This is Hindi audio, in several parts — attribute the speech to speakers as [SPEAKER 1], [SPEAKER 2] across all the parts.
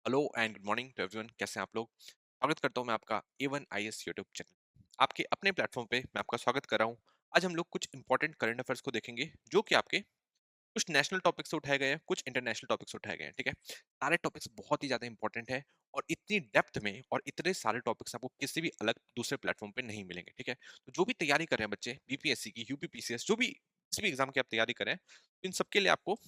[SPEAKER 1] Hello and good morning to everyone. कैसे हैं आप लोग? स्वागत करता हूं मैं आपका A1 IS यूट्यूब चैनल आपके अपने प्लेटफॉर्म पे मैं आपका स्वागत कर रहा हूं। आज हम लोग कुछ इंपॉर्टेंट करंट अफेयर्स को देखेंगे जो कि आपके कुछ नेशनल टॉपिक्स से उठाए गए हैं, कुछ इंटरनेशनल टॉपिक्स से उठाए गए हैं। ठीक है, सारे टॉपिक्स बहुत ही ज्यादा इंपॉर्टेंट है और इतनी डेप्थ में और इतने सारे टॉपिक्स आपको किसी भी अलग दूसरे प्लेटफॉर्म पे नहीं मिलेंगे। ठीक है, तो जो भी तैयारी कर रहे हैं बच्चे, बीपीएससी की, यूपीपीसीएस, जो भी किसी भी एग्जाम की आप तैयारी करें, इन सबके लिए आपको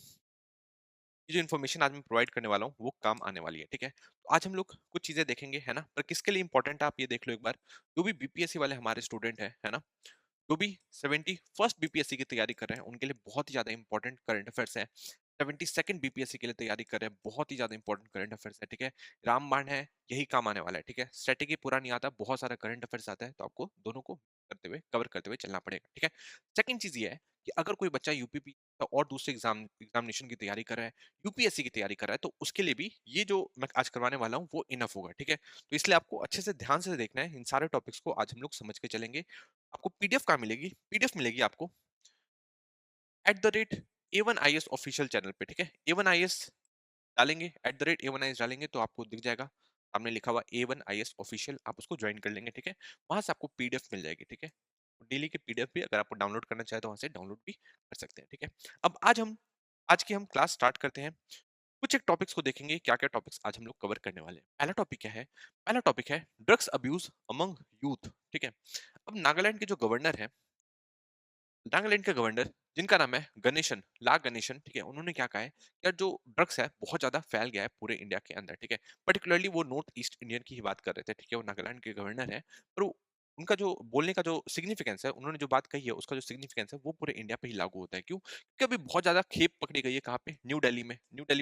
[SPEAKER 1] ये जो इन्फॉर्मेशन आज मैं प्रोवाइड करने वाला हूँ वो काम आने वाली है। ठीक है, तो आज हम लोग कुछ चीजें देखेंगे, है ना, पर किसके लिए इंपॉर्टेंट है आप ये देख लो एक बार। जो भी बीपीएससी वाले हमारे स्टूडेंट है ना, जो भी 71st बीपीएससी की तैयारी कर रहे हैं उनके लिए बहुत ही ज्यादा इंपॉर्टेंट करंट अफेयर्स है। 72nd बीपीएससी के लिए तैयारी कर रहे हैं, बहुत ही ज्यादा इंपॉर्टेंट करंट अफेयर्स है। ठीक है, रामबाण है, यही काम आने वाला है। ठीक है, स्ट्रेटेजी पूरा नहीं आता, बहुत सारा करंट अफेयर्स आता है, तो आपको दोनों को करते हुए कवर करते हुए चलना पड़ेगा। ठीक है, सेकंड चीज ये है कि अगर कोई बच्चा यूपीपी और दूसरे एग्जामिनेशन की तैयारी कर रहा है, यूपीएससी की तैयारी कर रहा है, तो उसके लिए भी ये जो मैं आज करवाने वाला हूँ वो इनफ होगा। ठीक है, तो इसलिए आपको अच्छे से ध्यान से देखना है, इन सारे टॉपिक्स को आज हम लोग समझ के चलेंगे। आपको पीडीएफ कहाँ मिलेगी? पीडीएफ मिलेगी आपको @A1IS ऑफिशियल चैनल पे। ठीक है, A1IS डालेंगे, @A1IS डालेंगे तो आपको दिख जाएगा सामने लिखा हुआ A1IS ऑफिशियल, आप उसको ज्वाइन कर लेंगे। ठीक है, वहां से आपको पीडीएफ मिल जाएगी। ठीक है, डेली की पीडीएफ भी अगर आपको डाउनलोड करना चाहे तो वहां से डाउनलोड भी कर सकते हैं। ठीक है, अब आज की हम क्लास स्टार्ट करते हैं। कुछ एक टॉपिक्स को देखेंगे, क्या क्या टॉपिक्स आज हम लोग कवर करने वाले हैं। पहला टॉपिक क्या है? पहला टॉपिक है ड्रग्स अब्यूज अमंग यूथ। ठीक है, अब नागालैंड के जो गवर्नर है, नागालैंड के गवर्नर जिनका नाम है गणेशन, ला गणेशन, ठीक है, उन्होंने क्या कहा है कि यार जो ड्रग्स है बहुत ज्यादा फैल गया है पूरे इंडिया के अंदर। ठीक है, पर्टिकुलरली वो नॉर्थ ईस्ट इंडियन की ही बात कर रहे थे। ठीक है, वो नागालैंड के गवर्नर है, पर उनका जो बोलने का जो सिग्निफिकेंस है, उन्होंने जो बात कही है उसका जो सिग्निफिकेंस है वो पूरे इंडिया पे ही लागू होता है। क्यों? क्योंकि अभी बहुत ज्यादा खेप पकड़ी गई है, कहाँ पे? न्यू दिल्ली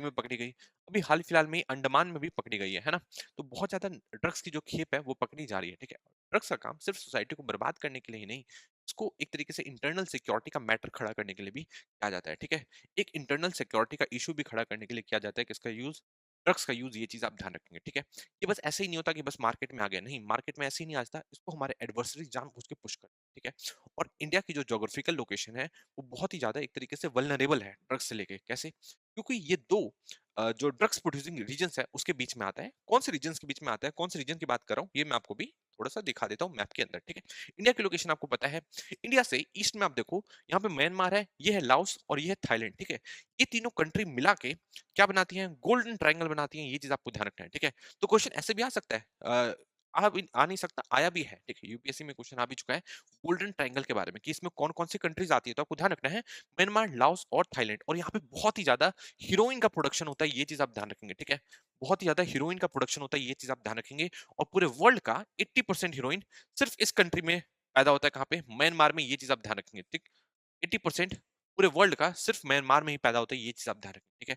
[SPEAKER 1] में पकड़ी गई। अभी हाल फिलहाल में ही अंडमान में भी पकड़ी गई है ना। तो बहुत ज्यादा ड्रग्स की जो खेप है वो पकड़ी जा रही है। ठीक है, ड्रग्स का काम सिर्फ सोसाइटी को बर्बाद करने के लिए ही नहीं, इसको एक तरीके से इंटरनल सिक्योरिटी का मैटर खड़ा करने के लिए भी किया जाता है। ठीक है, एक इंटरनल सिक्योरिटी का इशू भी खड़ा करने के लिए किया जाता है, किसका यूज? ड्रग्स का यूज। ये चीज आप ध्यान रखेंगे। ठीक है, ये बस ऐसे ही नहीं होता कि बस मार्केट में आ गया, नहीं, मार्केट में ऐसे ही नहीं आता, इसको हमारे एडवर्सरी जानबूझ के पुश करते हैं। ठीक है, और इंडिया की जो जोग्राफिकल लोकेशन है वो बहुत ही ज्यादा एक तरीके से वल्नरेबल है ड्रग्स से लेके। कैसे? क्योंकि ये दो जो ड्रग्स प्रोड्यूसिंग रीजन्स है उसके बीच में आता है। कौन से रीजन्स के बीच में आता है, कौन से रीजन की बात कर रहा हूँ, ये मैं आपको भी थोड़ा सा दिखा देता हूँ मैप के अंदर। ठीक है, इंडिया की लोकेशन आपको पता है। इंडिया से ईस्ट में आप देखो, यहाँ पे म्यांमार है, ये है लाओस और ये है थाईलैंड। ठीक है, ये तीनों कंट्री मिला के क्या बनाती हैं? गोल्डन ट्रायंगल बनाती हैं। ये चीज आपको ध्यान रखना है। ठीक है, तो क्वेश्चन ऐसे भी आ सकता है, आ नहीं सकता, आया भी है। ठीक है, यूपीएससी में क्वेश्चन आ भी चुका है गोल्डन ट्रायंगल के बारे में कि इसमें कौन कौन सी कंट्रीज आती है। तो आपको ध्यान रखना है म्यांमार, लाओस और थाईलैंड, और यहाँ पे बहुत ही ज्यादा हीरोइन का प्रोडक्शन होता है। ये चीज आप ध्यान रखेंगे। ठीक है, बहुत ही ज्यादा हीरोइन का प्रोडक्शन होता है, ये चीज आप ध्यान रखेंगे। और पूरे वर्ल्ड का 80% हीरोइन सिर्फ इस कंट्री में पैदा होता है। कहाँ पे? म्यांमार में। ये चीज आप ध्यान रखेंगे। ठीक, 80% पूरे वर्ल्ड का सिर्फ म्यांमार में ही पैदा होता है। ये चीज आप ध्यान रखेंगे। ठीक है,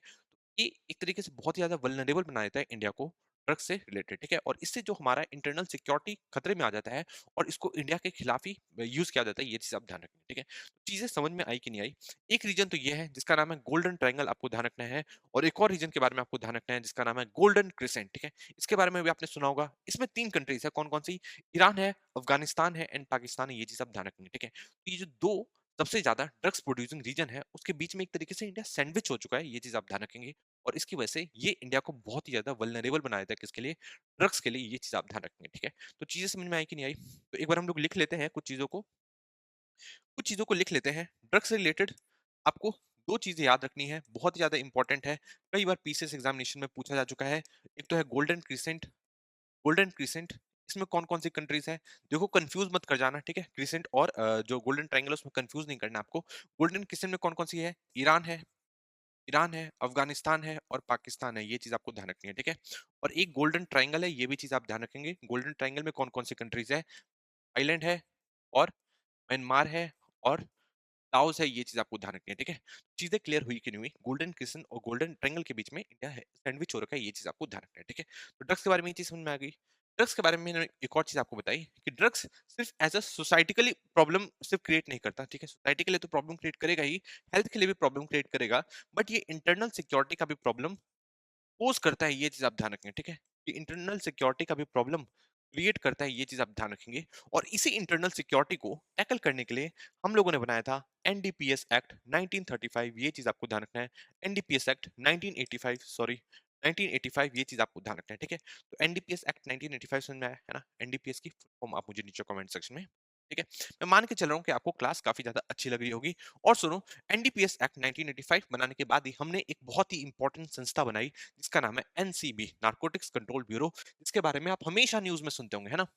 [SPEAKER 1] ये एक तरीके से बहुत ही ज्यादा वल्नरेबल बना देता है इंडिया को ड्रग्स से रिलेटेड। ठीक है, और इससे जो हमारा इंटरनल सिक्योरिटी खतरे में आ जाता है और इसको इंडिया के खिलाफ ही यूज किया जाता है। ये चीज आप ध्यान रखेंगे। ठीक है, चीजें समझ में आई कि नहीं आई? एक रीजन तो ये है जिसका नाम है गोल्डन ट्रायंगल, आपको ध्यान रखना है। और एक और रीजन के बारे में आपको ध्यान रखना है जिसका नाम है गोल्डन क्रिसेंट। ठीक है, इसके बारे में भी आपने सुना होगा। इसमें 3 कंट्रीज है, कौन कौन सी? ईरान है, अफगानिस्तान है एंड पाकिस्तान है। ये चीज आप ध्यान रखेंगे। ठीक है, तो ये जो दो सबसे ज्यादा ड्रग्स प्रोड्यूसिंग रीजन है उसके बीच में एक तरीके से इंडिया सैंडविच हो चुका है। ये चीज आप ध्यान रखेंगे, और इसकी वजह से ये इंडिया को बहुत ही ज्यादा वल्नरेबल बना देता है। किसके लिए? ड्रग्स के लिए। ये चीज आप ध्यान रखेंगे। ठीक है, तो चीजें समझ में आई कि नहीं आई? तो एक बार हम लोग लिख लेते हैं कुछ चीजों को लिख लेते हैं ड्रग्स से रिलेटेड। आपको दो चीजें याद रखनी है, बहुत ही ज्यादा इंपॉर्टेंट है, कई बार पीसीएस एग्जामिनेशन में पूछा जा चुका है। एक तो है गोल्डन क्रिसेंट। गोल्डन क्रिसेंट, इसमें कौन कौन सी कंट्रीज है? देखो, कंफ्यूज मत कर जाना। ठीक है, क्रिसेंट और जो गोल्डन ट्रायंगल उसमें कंफ्यूज नहीं करना आपको। गोल्डन क्रिसेंट में कौन कौन सी है? ईरान है, अफगानिस्तान है और पाकिस्तान है। ये चीज आपको ध्यान रखनी है। ठीक है, और एक गोल्डन ट्रायंगल है, ये भी चीज आप ध्यान रखेंगे। गोल्डन ट्रायंगल में कौन कौन सी कंट्रीज है? थाईलैंड है और म्यांमार है और लाओस है। ये चीज आपको ध्यान रखनी है। ठीक है, चीजें क्लियर हुई कि नहीं हुई? गोल्डन क्रिसेंट और गोल्डन ट्रायंगल के बीच में इंडिया है, सैंडविच हो रखा है। ये चीज आपको ध्यान रखना है। ठीक है, तो ड्रग्स के बारे में ये चीज समझ में आ गई। ड्रग्स के बारे में मैंने एक और चीज आपको बताई कि ड्रग्स सिर्फ एज अ सोसाइटिकली प्रॉब्लम सिर्फ क्रिएट नहीं करता। ठीक है, सोसाइटी के लिए तो प्रॉब्लम क्रिएट करेगा ही, हेल्थ के लिए भी प्रॉब्लम क्रिएट करेगा, बट ये इंटरनल सिक्योरिटी का भी प्रॉब्लम पोज करता है। ये चीज आप ध्यान रखेंगे। ठीक है, कि इंटरनल सिक्योरिटी का भी प्रॉब्लम क्रिएट करता है। ये चीज आप ध्यान रखेंगे, और इसी इंटरनल सिक्योरिटी को टैकल करने के लिए हम लोगों ने बनाया था एनडीपीएस एक्ट 1935। ये चीज आपको ध्यान रखना है। एनडीपीएस एक्ट 1985, सॉरी, 1985 ये चीज़ आपको ध्यान रखना है, ठीक है? तो एनडीपीएस एक्ट 1985 समझ में आया है ना? एनडीपीएस की फुल फॉर्म आप मुझे नीचे कमेंट सेक्शन में, ठीक है? मैं मान के चल रहा हूँ कि आपको क्लास काफ़ी ज़्यादा अच्छी लग रही होगी और सुनो, एनडीपीएस एक्ट 1985 बनाने के बाद ही हमने एक बहुत ही इंपॉर्टेंट संस्था बनाई जिसका नाम है एनसीबी, नारकोटिक्स कंट्रोल ब्यूरो, जिसके बारे में आप हमेशा न्यूज़ में सुनते होंगे, है ना?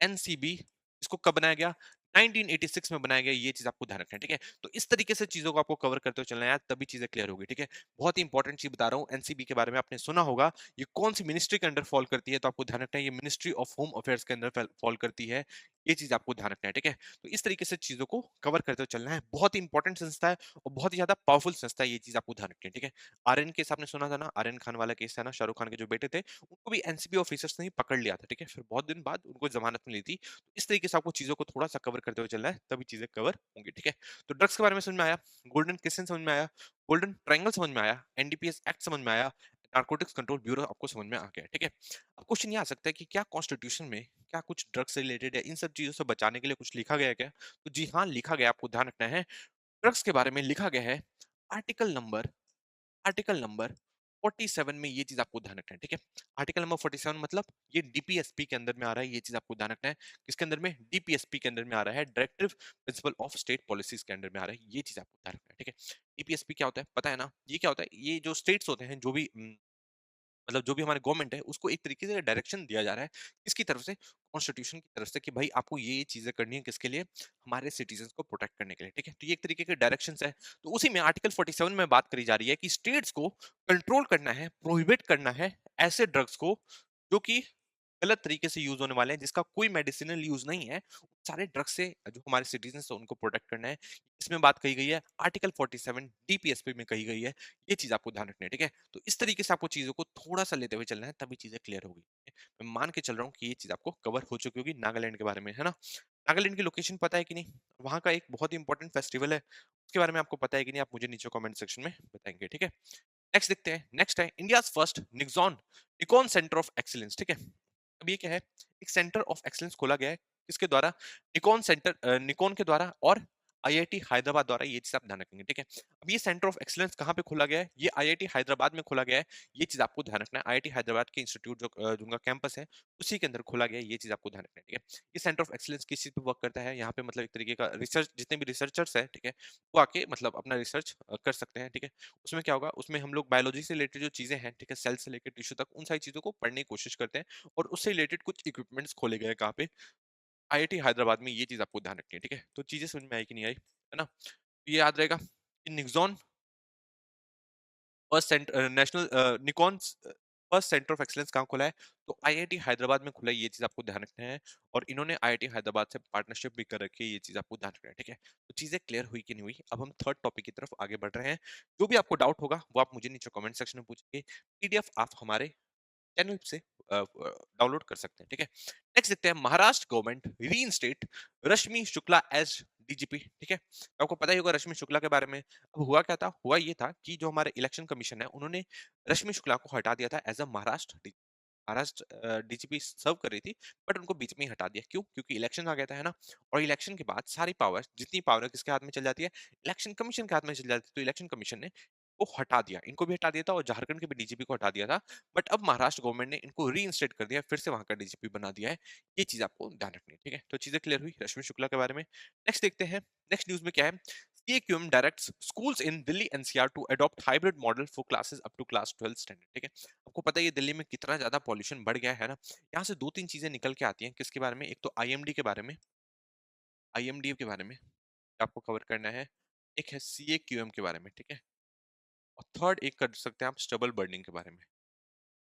[SPEAKER 1] एनसीबी इसको कब बनाया गया? 1986 में बनाया गया, ये चीज़ आपको ध्यान रखना है, ठीक है? तो इस तरीके से चीज़ों को आपको कवर करते हुए चलना है यार, तभी चीज़ें क्लियर होगी, ठीक है? बहुत ही इंपॉर्टेंट चीज़ बता रहा हूँ, एनसीबी के बारे में आपने सुना होगा, ये कौन-सी मिनिस्ट्री के अंडर फॉल करती है, तो आपको ध्यान रखना है, ये मिनिस्ट्री ऑफ होम अफेयर्स के अंदर फॉल करती है, ये चीज़ आपको ध्यान रखना है, ठीक है? तो इस तरीके से चीज़ों को कवर करते हुए चलना है, बहुत ही इंपॉर्टेंट संस्था है और बहुत ही ज़्यादा पावरफुल संस्था है, ये चीज़ आपको ध्यान रखनी है, ठीक है? आर्यन केस आपने सुना था ना, आर्यन खान वाला केस था ना, शाहरुख खान के जो बेटे थे, उनको भी एनसीबी ऑफिसर्स ने ही पकड़ लिया था, ठीक है? फिर बहुत दिन बाद उनको जमानत मिली थी, इस तरीके से आपको चीज़ों को थोड़ा-सा कवर करते हुए चलना है, तभी चीज़ें कवर होंगी, ठीक है? तो ड्रग्स के बारे में समझ में आया, गोल्डन क्रिसेंट समझ में आया, गोल्डन ट्रायंगल समझ में आया, एनडीपीएस एक्ट समझ में आया, नारकोटिक्स कंट्रोल ब्यूरो आपको समझ में आ गया, ठीक है? अब क्वेश्चन ये आ सकता है कि क्या कॉन्स्टिट्यूशन में क्या कुछ ड्रग्स से रिलेटेड है, इन सब चीज़ों से बचाने के लिए कुछ लिखा गया है क्या? तो जी हाँ, लिखा गया है, आपको ध्यान रखना है। ड्रग्स के बारे में लिखा गया है, आर्टिकल नंबर आर्टिकल नंबर 47 में ये चीज़ आपको ध्यान रखना है, ठीक है? आर्टिकल नंबर 47 मतलब ये डीपीएसपी के अंदर में आ रहा है, ये चीज़ आपको ध्यान रखना है। किसके अंदर में? डीपीएसपी के अंदर में आ रहा है, directive principle of state policies के अंदर में आ रहा है, ये चीज़ आपको ध्यान रखना है, ठीक है? डीपीएसपी क्या होता है? पता है ना? ये क्या होता है? ये जो स्टेट्स होते हैं, जो भी मतलब जो भी हमारे गवर्नमेंट है उसको एक तरीके से डायरेक्शन दिया जा रहा है किसकी तरफ से, कॉन्स्टिट्यूशन की तरफ से, कि भाई आपको ये चीजें करनी है, किसके लिए? हमारे सिटीजन्स को प्रोटेक्ट करने के लिए, ठीक है? तो ये एक तरीके के डायरेक्शन है। तो उसी में आर्टिकल 47 में बात करी जा रही है कि स्टेट्स को कंट्रोल करना है, प्रोहिबिट करना है ऐसे ड्रग्स को जो कि गलत तरीके से यूज होने वाले हैं, जिसका कोई मेडिसिनल यूज नहीं है, उन सारे ड्रग्स से जो हमारे सिटीजन है उनको प्रोटेक्ट करना है। इसमें बात कही गई है, आर्टिकल 47 डीपीएसपी में कही गई है, ये चीज आपको ध्यान रखनी है, ठीक है? तो इस तरीके से आपको चीजों को थोड़ा सा लेते हुए चलना है, तभी चीजें क्लियर होगी, ठीक है? मैं मान के चल रहा हूँ कि ये चीज आपको कवर हो चुकी होगी नागालैंड के बारे में, है ना? नागालैंड की लोकेशन पता है कि नहीं? वहाँ का एक बहुत ही इंपॉर्टेंट फेस्टिवल है, उसके बारे में आपको पता है कि नहीं? आप मुझे नीचे कमेंट सेक्शन में बताएंगे, ठीक है? नेक्स्ट देखते हैं, नेक्स्ट है India's first Nixon Nikon centre of excellence, ठीक है? अब ये क्या है? एक सेंटर ऑफ एक्सीलेंस खोला गया है, किसके द्वारा? निकॉन के द्वारा और आईआईटी हैदराबाद द्वारा, ये चीज आप ध्यान रखेंगे, ठीक है? अब ये सेंटर ऑफ एक्सीलेंस कहाँ पे खोला गया है? ये आईआईटी हैदराबाद में खोला गया है, ये चीज आपको ध्यान रखना है। आईआईटी हैदराबाद के इंस्टीट्यूट जो उनका कैंपस है, उसी के अंदर खोला गया है, ये चीज आपको ध्यान रखना है, ठीक है? ये सेंटर ऑफ एक्सीलेंस किस चीज पे वर्क करता है? यहाँ पे मतलब एक तरीके का रिसर्च, जितने भी रिसर्चर्स है, ठीक है, वो आके मतलब अपना रिसर्च कर सकते हैं, ठीक है? उसमें क्या होगा? उसमें हम लोग बायोलॉजी से रिलेटेड जो चीजें हैं, ठीक है, सेल से लेकर टिश्यू तक, उन सारी चीजों को पढ़ने की कोशिश करते हैं और उससे रिलेटेड कुछ इक्विपमेंट्स खोले गए हैं, कहाँ पे? आईआईटी हैदराबाद में, ये चीज आपको ध्यान रखनी है, ठीक है? तो चीजें समझ में आई कि नहीं आई, है ना? ये याद रहेगा कि Nixon first national Nikon first centre of excellence कहाँ खुला है? तो आईआईटी हैदराबाद में खुला है, ये चीज आपको ध्यान रखना है। और इन्होंने आईआईटी हैदराबाद से पार्टनरशिप भी कर रखी है, ये चीज आपको ध्यान रखना है, ठीक है? तो चीजें क्लियर हुई कि नहीं हुई? अब हम थर्ड टॉपिक की तरफ आगे बढ़ रहे हैं। जो भी आपको डाउट होगा वो आप मुझे नीचे कमेंट सेक्शन में पूछिए, पीडीएफ आप हमारे चैनल से डाउनलोड कर सकते हैं, ठीक है? नेक्स्ट देखते हैं, महाराष्ट्र गवर्नमेंट रीइंस्टेट रश्मि शुक्ला एज डीजीपी, ठीक है? आपको पता ही होगा रश्मि शुक्ला के बारे में। अब हुआ क्या था? हुआ ये था कि जो हमारे इलेक्शन कमीशन है, उन्होंने रश्मि शुक्ला को हटा दिया था एज अ महाराष्ट्र डीजीपी सर्व कर रही थी, बट उनको बीच में ही हटा दिया। क्यों? क्योंकि इलेक्शन आ गया था, है ना? और इलेक्शन के बाद सारी पावर, जितनी पावर है, किसके हाथ में चल जाती है? इलेक्शन कमीशन के हाथ में चल जाती है। तो इलेक्शन कमीशन ने को हटा दिया, इनको भी हटा दिया था और झारखंड के भी डीजीपी को हटा दिया था। बट अब महाराष्ट्र गवर्नमेंट ने इनको रीइंस्टेट कर दिया है, फिर से वहां का डीजीपी बना दिया है। ये चीज आपको ध्यान रखनी है, ठीक है? तो चीजें क्लियर हुई रश्मि शुक्ला के बारे में। नेक्स्ट देखते हैं, नेक्स्ट न्यूज में क्या है? CAQM directs schools in Delhi NCR to adopt hybrid model for classes up to class 12 standard, ठीक है? आपको पता है ये दिल्ली में कितना ज्यादा पॉल्यूशन बढ़ गया है ना? यहाँ से दो तीन चीजें निकल के आती हैं, किसके बारे में? एक तो आईएमडी के बारे में, आईएमडी के बारे में आपको कवर करना है। एक है सीएक्यूएम के बारे में, ठीक है? और थर्ड एक कर सकते हैं आप स्टबल बर्निंग के बारे में।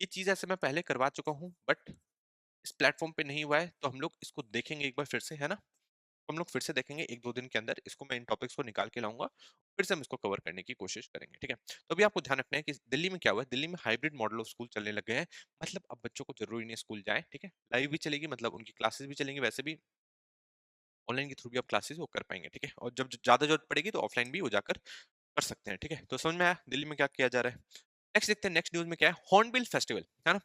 [SPEAKER 1] ये चीज़ ऐसे मैं पहले करवा चुका हूँ, बट इस प्लेटफ़ॉर्म पे नहीं हुआ है, तो हम लोग इसको देखेंगे एक बार फिर से, है ना? हम लोग फिर से देखेंगे 1-2 दिन के अंदर, इसको मैं इन टॉपिक्स को निकाल के लाऊँगा, फिर से हम इसको कवर करने की कोशिश करेंगे, ठीक है? तो अभी आपको ध्यान रखना है कि दिल्ली में क्या हुआ है, दिल्ली में हाइब्रिड मॉडल ऑफ स्कूल चलने लग गए हैं। मतलब अब बच्चों को ज़रूरी नहीं है स्कूल जाएँ, ठीक है? लाइव भी चलेगी, मतलब उनकी क्लासेस भी चलेंगी, वैसे भी ऑनलाइन के थ्रू भी आप क्लासेस वो कर पाएँगे, ठीक है? और जब ज़्यादा ज़रूरत पड़ेगी तो ऑफलाइन भी वो जाकर कर सकते हैं, ठीक है? तो समझ में आया दिल्ली में क्या किया जा रहा है? नेक्स्ट देखते हैं, नेक्स्ट न्यूज़ में क्या है? हॉर्नबिल फेस्टिवल, है ना?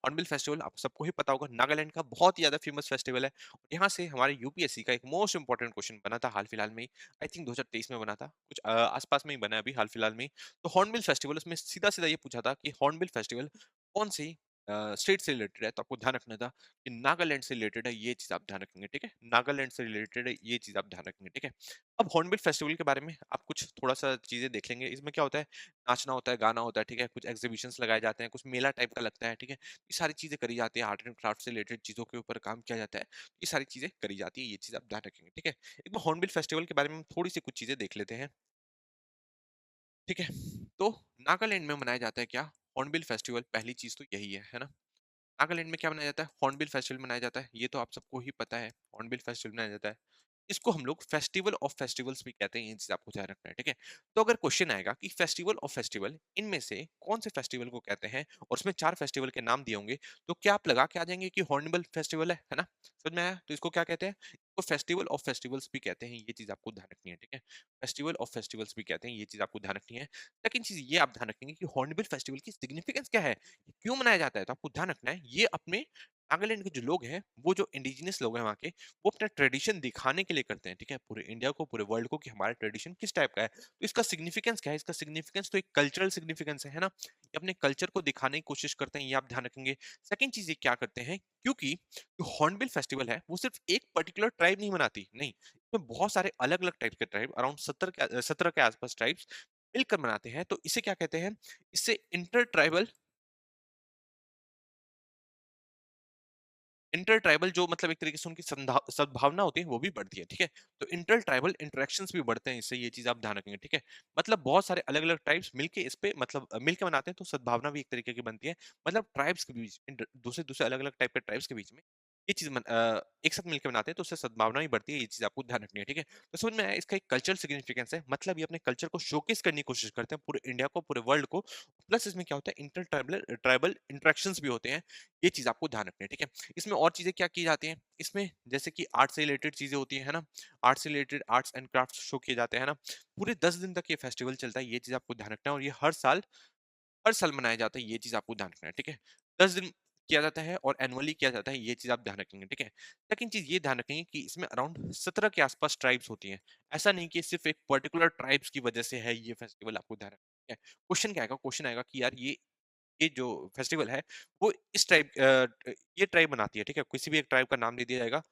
[SPEAKER 1] हॉर्नबिल फेस्टिवल आप सबको ही पता होगा, नागालैंड का बहुत ही ज्यादा फेमस फेस्टिवल है। यहाँ से हमारे यूपीएससी का एक मोस्ट इंपॉर्टेंट क्वेश्चन बना था हाल फिलहाल में, आई थिंक 2023 में बना था, कुछ आसपास में ही बना है अभी हाल फिलहाल में ही। तो हॉर्नबिल फेस्टिवल, उसमें सीधा सीधा ये पूछा था कि हॉर्नबिल फेस्टिवल कौन सी स्टेट से रिलेटेड है, तो आपको ध्यान रखना था कि नागालैंड से रिलेटेड है, ये चीज आप ध्यान रखेंगे, ठीक है, नागालैंड से रिलेटेड है, ये चीज आप ध्यान रखेंगे, ठीक है। अब हॉर्नबिल फेस्टिवल के बारे में आप कुछ थोड़ा सा चीजें देख लेंगे। इसमें क्या होता है, नाचना होता है, गाना होता है, ठीक है, कुछ एग्जीबिशंस लगाए जाते हैं, कुछ मेला टाइप का लगता है, ठीक है, ये सारी चीजें करी जाती है, आर्ट एंड क्राफ्ट से रिलेटेड चीजों के ऊपर काम किया जाता है, ये सारी चीजें करी जाती है, ये चीज आप ध्यान रखेंगे, ठीक है। एक बार हॉर्नबिल फेस्टिवल के बारे में हम थोड़ी सी कुछ चीजें देख लेते हैं, ठीक है। तो नागालैंड में मनाया जाता है क्या, हॉर्नबिल फेस्टिवल, पहली चीज तो यही है ना। नागालैंड में क्या मनाया जाता है, हॉर्नबिल फेस्टिवल मनाया जाता है, ये तो आप सबको ही पता है, हॉर्नबिल फेस्टिवल मनाया जाता है। इसको हम लोग फेस्टिवल ऑफ फेस्टिवल्स भी कहते हैं, ये चीज आपको ध्यान रखना है, ठीक है। तो अगर क्वेश्चन आएगा कि फेस्टिवल ऑफ फेस्टिवल, इनमें से कौन से फेस्टिवल को कहते हैं, और उसमें 4 फेस्टिवल के नाम दिए होंगे, तो क्या आप लगा के आ जाएंगे कि हॉर्नबिल फेस्टिवल है ना? समझ में आया? तो इसको क्या कहते हैं? इसको फेस्टिवल ऑफ फेस्टिवल्स भी कहते हैं, ये चीज आपको ध्यान रखनी है, ठीक है। फेस्टिवल ऑफ फेस्टिवल्स भी कहते हैं, ये चीज आपको ध्यान रखनी है। सेकंड चीज ये आप ध्यान रखेंगे कि हॉर्नबिल फेस्टिवल की सिग्निफिकेंस क्या है, क्यों मनाया जाता है, तो आपको ध्यान रखना है ये अपने नागालैंड के जो लोग हैं, वो जो इंडिजिनस लोग हैं वहाँ के, वो अपना ट्रेडिशन दिखाने के लिए करते हैं, ठीक है, पूरे इंडिया को, पूरे वर्ल्ड को, कि हमारा ट्रेडिशन किस टाइप का है। तो इसका सिग्निफिकेंस क्या है, इसका सिग्निफिकेंस तो एक कल्चरल सिग्निफिकेंस है ना, ये अपने कल्चर को दिखाने की कोशिश करते हैं, ये आप ध्यान रखेंगे। सेकंड चीज ये क्या करते हैं, क्योंकि जो हॉर्नबिल फेस्टिवल है वो सिर्फ एक पर्टिकुलर ट्राइब नहीं मनाती, नहीं, इसमें बहुत सारे अलग अलग टाइप के ट्राइब, अराउंड 17 के आसपास ट्राइब्स मिलकर मनाते हैं, तो इसे क्या कहते हैं, इससे इंटर ट्राइबल, इंटर ट्राइबल जो मतलब एक तरीके से उनकी सद्भावना होती है वो भी बढ़ती है, ठीक है। तो इंटर ट्राइबल इंटरेक्शंस भी बढ़ते हैं इससे, ये चीज आप ध्यान रखेंगे, ठीक है। मतलब बहुत सारे अलग अलग ट्राइब्स मिलके इस पे मतलब मिलके मनाते हैं, तो सद्भावना भी एक तरीके की बनती है, मतलब ट्राइब्स के बीच में, दूसरे दूसरे अलग अलग टाइप के ट्राइब्स के बीच में ये चीज एक साथ मिलकर बनाते हैं, तो उससे सद्भावना भी बढ़ती है, ये चीज आपको ध्यान रखनी है, ठीक है। तो समझ में आया, इसका एक कल्चरल सिग्निफिकेंस है, मतलब ये अपने कल्चर को शोकेस करने की कोशिश करते हैं पूरे इंडिया को, पूरे वर्ल्ड को, प्लस इसमें क्या होता है, इंटर ट्राइबल ट्राइबल इंटरेक्शंस भी होते हैं, ये चीज आपको ध्यान रखनी है, ठीक है। इसमें और चीजें क्या की जाती हैं, इसमें जैसे कि आर्ट से रिलेटेड चीजें होती है ना, आर्ट से related arts and crafts show किए जाते हैं ना, पूरे 10 दिन तक ये फेस्टिवल चलता है, ये चीज आपको ध्यान रखना है, और ये हर साल मनाया जाता है, ये चीज आपको ध्यान रखना है, ठीक है। 10 दिन किया जाता है और एनुअली किया जाता है, ये चीज आप ध्यान रखेंगे, ठीक है। सेकंड चीज ये ध्यान रखेंगे कि इसमें अराउंड 17 के आसपास ट्राइब्स होती हैं, ऐसा नहीं कि सिर्फ एक पर्टिकुलर ट्राइब्स की वजह से है ये फेस्टिवल, आपको ध्यान रखना है। क्वेश्चन क्या आएगा, क्वेश्चन आएगा कि यार ये जो फेस्टिवल है वो इस टाइप ये ट्राइब मनाती है, ठीक है, किसी भी एक ट्राइब का नाम दे दिया जाएगा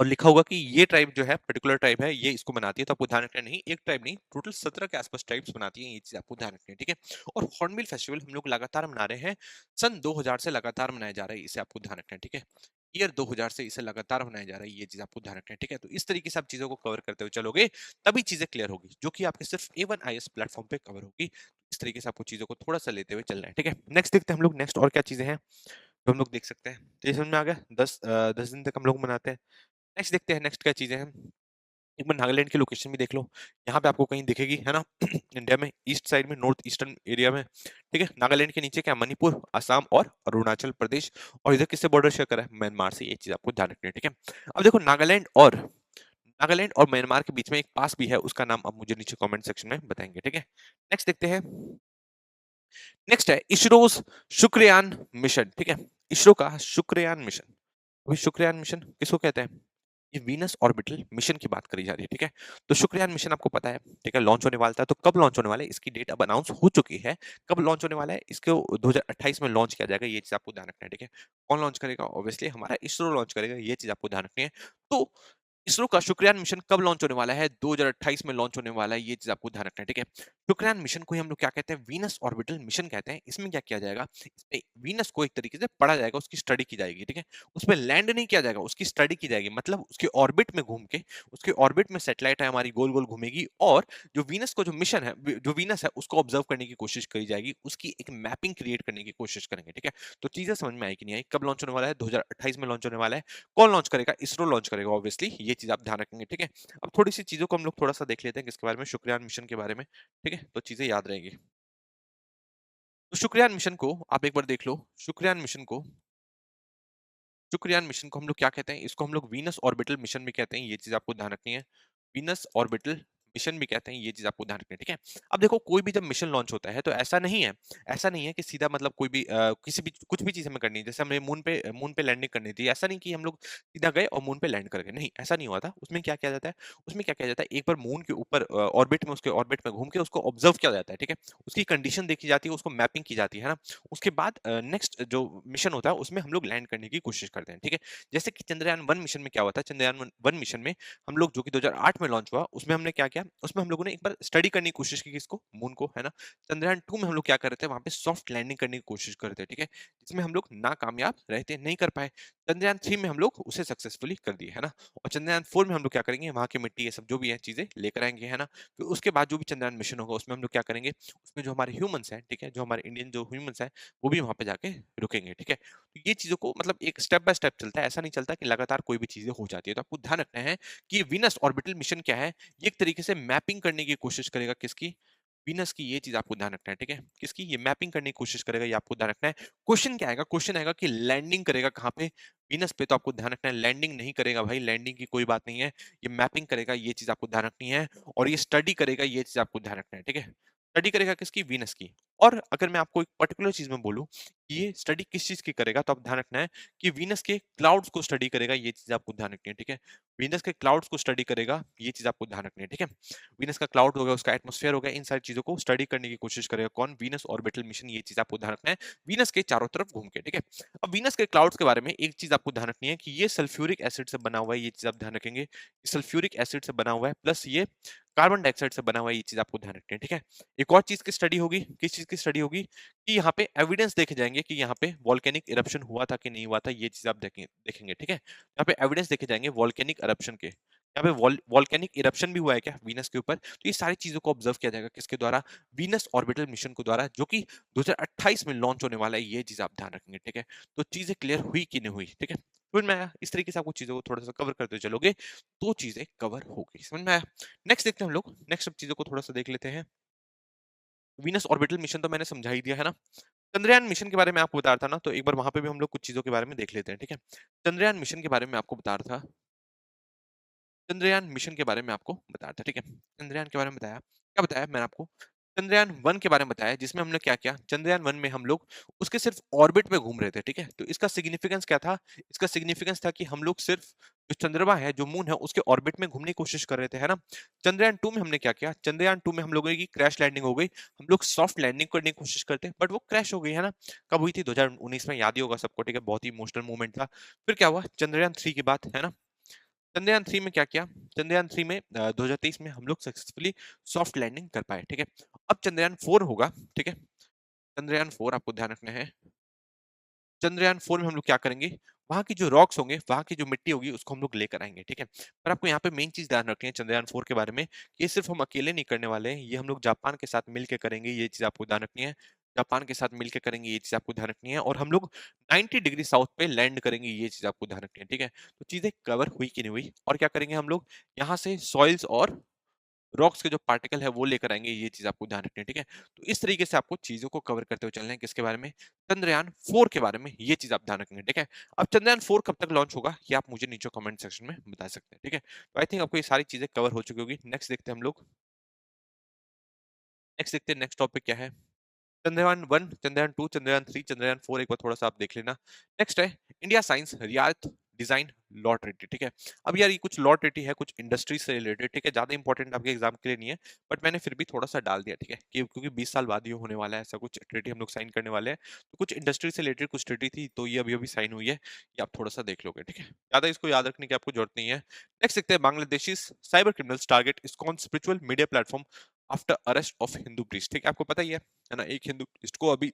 [SPEAKER 1] और लिखा होगा कि ये ट्राइब जो है, पर्टिकुलर ट्राइब है, ये इसको मनाती है, तो आपको ध्यान रखना है, नहीं एक ट्राइब नहीं, टोटल 17 के आसपास ट्राइब्स मनाती है, ये चीज आपको ध्यान रखनी है, ठीक है। और हॉर्नबिल फेस्टिवल हम लोग लगातार मना रहे हैं, सन 2000 से लगातार मनाया जा रहा है, इसे आपको ध्यान रखना है, ठीक है। ईयर 2000 से इसे लगातार मनाया जा रहा है, ये चीज आपको ध्यान रखना है, ठीक है। तो इस तरीके से आप चीजों को कवर करते हुए चलोगे, तभी चीजें क्लियर होगी, जो कि आपके सिर्फ A1 IS प्लेटफॉर्म पे कवर होगी। इस तरीके से आपको चीजों को थोड़ा सा लेते हुए चलना है, ठीक है। नेक्स्ट देखते हैं हम लोग, नेक्स्ट और क्या चीजें हैं जो हम लोग देख सकते हैं, तो ये समझ में आ गया, 10 दिन तक हम लोग मनाते हैं। नेक्स्ट देखते हैं, नेक्स्ट क्या चीजें हैं, एक बार नागालैंड की लोकेशन भी देख लो, यहाँ पे आपको कहीं दिखेगी है ना इंडिया में ईस्ट साइड में, नॉर्थ ईस्टर्न एरिया में, ठीक है। नागालैंड के नीचे क्या, मणिपुर, असम और अरुणाचल प्रदेश, और इधर किससे बॉर्डर शेयर करा है, म्यांमार से, ये चीज आपको ध्यान रखनी है, ठीक है। अब देखो नागालैंड और म्यांमार के बीच में एक पास भी है, उसका नाम आप मुझे नीचे कमेंट सेक्शन में बताएंगे, ठीक है। नेक्स्ट देखते हैं, नेक्स्ट है इसरोस शुक्रयान मिशन, ठीक है, इसरो का शुक्रयान मिशन। अभी शुक्रयान मिशन किसको कहते हैं, ये वीनस ऑर्बिटल मिशन की बात करी जा रही है, ठीक है। तो शुक्रयान मिशन आपको पता है, ठीक है, लॉन्च होने वाला था, तो कब लॉन्च होने वाला है, इसकी डेट अब अनाउंस हो चुकी है, कब लॉन्च होने वाला है, इसको 2028 में लॉन्च किया जाएगा, ये चीज आपको ध्यान रखना है, ठीक है। कौन लॉन्च करेगा, ऑब्वियसली हमारा इसरो लॉन्च करेगा, ये चीज आपको ध्यान रखनी है। तो इसरो का शुक्रयान मिशन कब लॉन्च होने वाला है, 2028 में लॉन्च होने वाला है, ये चीज आपको ध्यान रखना है, ठीक है। शुक्रयान मिशन को ही हम लोग क्या कहते हैं, वीनस ऑर्बिटल मिशन कहते हैं। इसमें क्या किया जाएगा, इसमें वीनस को एक तरीके से पढ़ा जाएगा, उसकी स्टडी की जाएगी, ठीक है। उसमें लैंड नहीं किया जाएगा, उसकी स्टडी की जाएगी, मतलब उसके ऑर्बिट में घूम के, उसके ऑर्बिट में सैटेलाइट है हमारी, गोल गोल घूमेगी, और जो वीनस को जो मिशन है, जो वीनस है उसको ऑब्जर्व करने की कोशिश करी जाएगी, उसकी एक मैपिंग क्रिएट करने की कोशिश करेंगे, ठीक है। तो चीजें समझ में आई कि नहीं आई, कब लॉन्च होने वाला है, 2028 में लॉन्च होने वाला है, कौन लॉन्च करेगा, इसरो लॉन्च करेगा, ऑब्वियसली, ये चीज आप ध्यान रखेंगे, ठीक है। अब थोड़ी सी चीजों को हम लोग थोड़ा सा देख लेते हैं, किसके बारे में, शुक्रयान मिशन के बारे में, ठीक है, तो चीजें याद रहेंगी। तो शुक्रयान मिशन को आप एक बार देख लो, शुक्रयान मिशन को हम लोग क्या कहते हैं, इसको हम लोग वीनस ऑर्बिटल मिशन भी कहते हैं, ये चीज आपको ध्यान रखनी है, वीनस ऑर्बिटल मिशन भी कहते हैं, ये चीज़ आपको ध्यान रखनी है, ठीक है? अब देखो कोई भी जब मिशन लॉन्च होता है तो ऐसा नहीं है कि सीधा मतलब कोई भी किसी भी कुछ भी चीज़ हमें करनी है। जैसे हमें मून पे लैंडिंग करनी थी, ऐसा नहीं कि हम लोग सीधा गए और मून पे लैंड कर गए, नहीं, ऐसा नहीं हुआ था। उसमें क्या किया जाता है, उसमें क्या किया जाता है, एक बार मून के ऊपर उसके ऑर्बिट में घूम के उसको ऑब्जर्व किया जाता है, ठीक है? उसकी कंडीशन देखी जाती है, उसको मैपिंग की जाती है ना? उसके बाद नेक्स्ट जो मिशन होता है उसमें हम लोग लैंड करने की कोशिश करते हैं, ठीक है? जैसे कि चंद्रयान 1 मिशन में क्या हुआ था, चंद्रयान वन 1 मिशन में हम लोग जो कि 2008 में लॉन्च हुआ, उसमें हमने क्या किया, उसमें हम लोगों ने एक बार स्टडी करने की कोशिश की किसको, मून को, है ना? चंद्रयान 2 में हम लोग क्या कर रहे थे, वहाँ पे सॉफ्ट लैंडिंग करने की कोशिश कर रहे थे, ठीक है? जिसमें हम लोग नाकामयाब रहे थे, नहीं कर पाए। चंद्रयान 3 में हम लोग उसे सक्सेसफुली कर दिए, है ना? और चंद्रयान 4 में हम लोग क्या करेंगे, वहाँ की मिट्टी ये सब जो भी है चीज़ें लेकर आएँगे, है ना? फिर उसके बाद जो भी चंद्रयान मिशन होगा उसमें हम लोग क्या करेंगे, उसमें जो हमारे ह्यूमन्स हैं, ठीक है? जो हमारे इंडियन जो ह्यूमन्स हैं, वो भी वहाँ पे जाके रुकेंगे, ठीक है? तो ये चीज़ों को मतलब एक स्टेप बाय स्टेप चलता है, ऐसा नहीं चलता कि लगातार कोई भी चीज़ें हो जाती है। तो आपको ध्यान रखना है कि वीनस ऑर्बिटल मिशन क्या है, ये एक तरीके से मैपिंग करने की कोशिश करेगा किसकी, वीनस की, ये चीज़ आपको ध्यान रखना है, ठीक है? किसकी, ये मैपिंग करने की कोशिश करेगा, ये आपको ध्यान रखना है। क्वेश्चन क्या आएगा, क्वेश्चन आएगा कि लैंडिंग करेगा कहाँ पे, वीनस पे, तो आपको ध्यान रखना है लैंडिंग नहीं करेगा भाई, लैंडिंग की कोई बात नहीं है, ये मैपिंग करेगा, ये चीज़ आपको ध्यान रखनी है, और ये स्टडी करेगा, ये चीज़ आपको ध्यान रखना है, ठीक है? स्टडी करेगा किसकी, वीनस की। और अगर मैं आपको एक पर्टिकुलर चीज़ में बोलूँ, ये स्टडी किस चीज़ की करेगा, तो आप ध्यान रखना है कि वीनस के क्लाउड्स को स्टडी करेगा, ये चीज़ आपको ध्यान रखनी है, ठीक है? वीनस के क्लाउड्स को स्टडी करेगा, ये चीज़ आपको ध्यान रखनी है, ठीक है? वीनस का क्लाउड हो गया, उसका एटमॉस्फेयर हो गया, इन सारी चीज़ों को स्टडी करने की कोशिश करेगा कौन? वीनस ऑर्बिटल मिशन, ये चीज़ आपको ध्यान रखना है, वीनस के चारों तरफ घूम के, ठीक है? अब वीनस के क्लाउड्स के बारे में एक चीज़ आपको ध्यान रखनी है कि ये सल्फ्यूरिक एसिड से बना हुआ है, ये चीज़ आप ध्यान रखेंगे। सल्फ्यूरिक एसिड से बना हुआ है, प्लस ये कार्बन डाइऑक्साइड से बना हुआ है, ये चीज़ आपको ध्यान रखनी है, ठीक है? एक और चीज़ की स्टडी होगी, किस चीज़ की स्टडी होगी कि यहाँ पे एविडेंस देखे जाएँगे कि यहाँ पे वोल्केनिक इरप्शन हुआ था कि नहीं हुआ था, ये चीज़ आप देखेंगे, ठीक है? यहाँ पे एविडेंस देखे जाएँगे वोल्केनिक इरप्शन के। यहाँ पे वोल्केनिक इरप्शन भी हुआ है क्या वीनस के ऊपर? तो ये सारी चीज़ों को ऑब्जर्व किया जाएगा किसके द्वारा? वीनस ऑर्बिटल मिशन के द्वारा, जो कि 2028 में लॉन्च होने वाला है, ये चीज़ आप ध्यान रखेंगे, ठीक है? तो चीज़ें क्लियर हुई कि नहीं हुई, ठीक है? समझ में आया? इस तरीके से आपको चीज़ों को थोड़ा-सा कवर करते चलोगे, तो चीज़ें कवर हो गई। समझ में आया? नेक्स्ट देखते हैं हम लोग, नेक्स्ट सब चीज़ों को थोड़ा-सा देख लेते हैं। वीनस ऑर्बिटल मिशन तो मैंने समझा ही दिया, है ना? चंद्रयान मिशन के बारे में आपको बता रहा था ना, तो एक बार वहाँ पे भी हम लोग कुछ चीज़ों के बारे में देख लेते हैं, ठीक है? चंद्रयान मिशन के बारे में आपको बता रहा था, चंद्रयान मिशन के बारे में आपको बताया था, ठीक है? चंद्रयान के बारे में बताया, क्या बताया मैंने आपको? चंद्रयान 1 के बारे में बताया, जिसमें हमने क्या किया, चंद्रयान 1 में हम लोग उसके सिर्फ ऑर्बिट में घूम रहे थे, ठीक है? तो इसका सिग्निफिकेंस क्या था? इसका सिग्निफिकेंस था कि हम लोग सिर्फ जो चंद्रमा है, जो मून है, उसके ऑर्बिट में घूमने की कोशिश कर रहे थे, है ना? चंद्रयान 2 में हमने क्या किया? चंद्रयान 2 में हम लोगों की क्रैश लैंडिंग हो गई। हम लोग सॉफ्ट लैंडिंग करने की कोशिश करते, बट वो क्रैश हो गई, है ना? कब हुई थी? 2019 में, याद ही होगा सबको, ठीक है? बहुत ही इमोशनल मोमेंट था। फिर क्या हुआ? चंद्रयान 3 की बात, है ना? चंद्रयान 3 में क्या किया? चंद्रयान 3 में 2023 में हम लोग सक्सेसफुली सॉफ्ट लैंडिंग कर पाए, ठीक है? अब चंद्रयान 4 होगा, ठीक है? चंद्रयान 4 आपको ध्यान रखना है। चंद्रयान 4 में हम लोग क्या करेंगे? वहाँ की जो रॉक्स होंगे, वहाँ की जो मिट्टी होगी, उसको हम लोग लेकर आएँगे, ठीक है? पर आपको यहाँ पे मेन चीज़ ध्यान रखनी है चंद्रयान 4 के बारे में, ये सिर्फ़ हम अकेले नहीं करने वाले हैं, ये हम लोग जापान के साथ मिल के करेंगे, ये चीज़ आपको ध्यान रखनी है। जापान के साथ मिल के करेंगे, ये चीज़ आपको ध्यान रखनी है, और हम लोग 90 डिग्री साउथ पे लैंड करेंगे, ये चीज़ आपको ध्यान रखनी है, ठीक है? तो चीज़ें कवर हुई कि नहीं हुई? और क्या करेंगे हम लोग? यहाँ से सॉइल्स और रॉक्स के जो पार्टिकल है वो लेकर आएँगे, ये चीज़ आपको ध्यान रखनी है, ठीक है? तो इस तरीके से आपको चीज़ों को कवर करते हुए चलना है, किसके बारे में? चंद्रयान 4 के बारे में, ये चीज़ आप ध्यान रखेंगे, ठीक है? अब चंद्रयान 4 कब तक लॉन्च होगा, ये आप मुझे नीचे कमेंट सेक्शन में बता सकते हैं, ठीक है? तो आई थिंक आपको ये सारी चीज़ें कवर हो चुकी होगी। नेक्स्ट देखते हैं हम लोग, नेक्स्ट देखते हैं नेक्स्ट टॉपिक क्या है? चंद्रयान 1, चंद्रयान 2, चंद्रयान 3, चंद्रयान 4 एक बार थोड़ा-सा आप देख लेना। नेक्स्ट है India signs Riyadh design law treaty, ठीक है? अब यार ये कुछ लॉ ट्रिटी है, कुछ इंडस्ट्री से रिलेटेड, ठीक है? ज़्यादा इंपॉर्टेंट आपके एग्ज़ाम के लिए नहीं है, बट मैंने फिर भी थोड़ा-सा डाल दिया, ठीक है? कि क्योंकि 20 साल बाद ये होने वाला है, ऐसा कुछ ट्रिटी हम लोग साइन करने वाले हैं। तो कुछ इंडस्ट्री से रिलेटेड कुछ ट्रिटी थी, तो ये अभी-अभी साइन हुई है, ये आप थोड़ा-सा देख लोगे, ठीक है? ज़्यादा इसको याद रखने की आपको ज़रूरत नहीं है। नेक्स्ट देखते हैं Bangladeshis cyber criminals target ISKCON spiritual media platform after arrest of Hindu priest, ठीक है? आपको पता ही है ना? एक हिंदू प्रीस्ट को अभी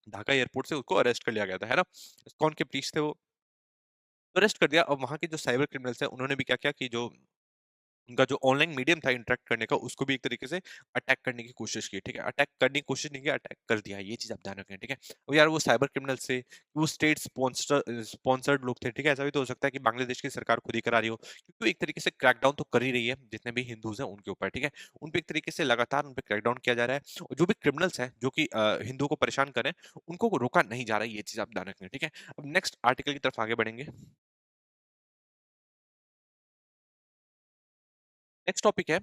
[SPEAKER 1] ढाका एयरपोर्ट से उसको अरेस्ट कर लिया गया था, है ना? इस्कॉन के प्रीस्ट थे वो, अरेस्ट कर दिया। और वहाँ के जो साइबर क्रिमिनल्स हैं उन्होंने भी क्या किया कि जो उनका जो ऑनलाइन मीडियम था इंटरेक्ट करने का, उसको भी एक तरीके से अटैक करने की कोशिश की, ठीक है? अटैक करने की कोशिश नहीं की, अटैक कर दिया, ये चीज़ आप ध्यान रखें, ठीक है? और यार वो साइबर क्रिमिनल्स थे, वो स्टेट स्पॉन्सर्ड लोग थे, ठीक है? ऐसा भी तो हो सकता है कि बांग्लादेश की सरकार खुद ही करा रही हो, क्योंकि वो एक तरीके से क्रैकडाउन तो कर ही रही है, जितने भी हिंदूज़ हैं उनके ऊपर, ठीक है? उन पे एक तरीके से लगातार उन पे क्रैकडाउन किया जा रहा है, और जो भी क्रिमिनल्स हैं, जो कि हिंदुओं को परेशान कर रहे हैं, उनको रोका नहीं जा रहा है, ये चीज़ आप ध्यान रखें, ठीक है? अब नेक्स्ट आर्टिकल की तरफ आगे बढ़ेंगे। नेक्स्ट टॉपिक है,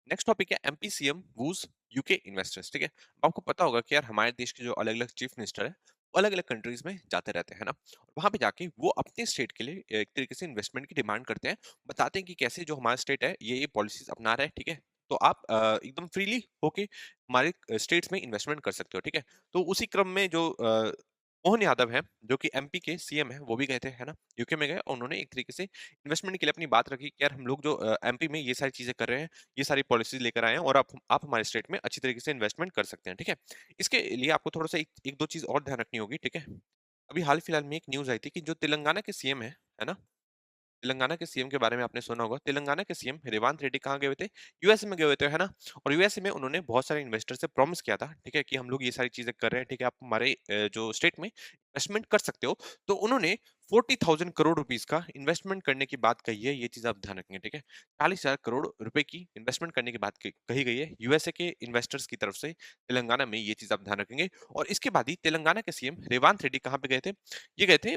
[SPEAKER 1] नेक्स्ट टॉपिक है MP CM whose UK investors, ठीक है। अब आपको पता होगा कि यार हमारे देश के जो अलग अलग चीफ मिनिस्टर है वो अलग अलग कंट्रीज में जाते रहते हैं ना, वहां पे जाके वो अपने स्टेट के लिए एक तरीके से इन्वेस्टमेंट की डिमांड करते हैं, बताते हैं कि कैसे जो हमारा स्टेट है ये पॉलिसीज अपना रहा है, ठीक है। तो आप एकदम फ्रीली होके हमारे स्टेट्स में इन्वेस्टमेंट कर सकते हो, ठीक है। तो उसी क्रम में जो मोहन यादव है जो कि एमपी के सीएम है वो भी गए थे, है ना, यूके में गए और उन्होंने एक तरीके से इन्वेस्टमेंट के लिए अपनी बात रखी कि यार हम लोग जो एमपी में ये सारी चीजें कर रहे हैं, ये सारी पॉलिसीज लेकर आए हैं और आप हमारे स्टेट में अच्छी तरीके से इन्वेस्टमेंट कर सकते हैं, ठीक है। इसके लिए आपको थोड़ा सा एक दो चीज और ध्यान रखनी होगी, ठीक है। अभी हाल फिलहाल में एक न्यूज आई थी कि जो तेलंगाना के सीएम है ना, तेलंगाना के सीएम के बारे में आपने सुना होगा। तेलंगाना के सीएम रेवांत रेड्डी कहाँ गए हुए थे? यूएसए में गए हुए थे, है ना? और यूएसए में उन्होंने बहुत सारे इन्वेस्टर से प्रॉमिस किया था, ठीक है, कि हम लोग ये सारी चीजें कर रहे हैं, ठीक है, आप हमारे जो स्टेट में इन्वेस्टमेंट कर सकते हो। तो उन्होंने 40,000 करोड़ रुपीस का इन्वेस्टमेंट करने की बात कही है, ये चीज आप ध्यान रखेंगे, ठीक है। 40,000 करोड़ रुपए की इन्वेस्टमेंट करने की बात कही गई है यूएसए के इन्वेस्टर्स की तरफ से तेलंगाना में, ये चीज आप ध्यान रखेंगे। और इसके बाद ही तेलंगाना के सीएम रेवांत रेड्डी कहाँ पे गए थे? ये गए थे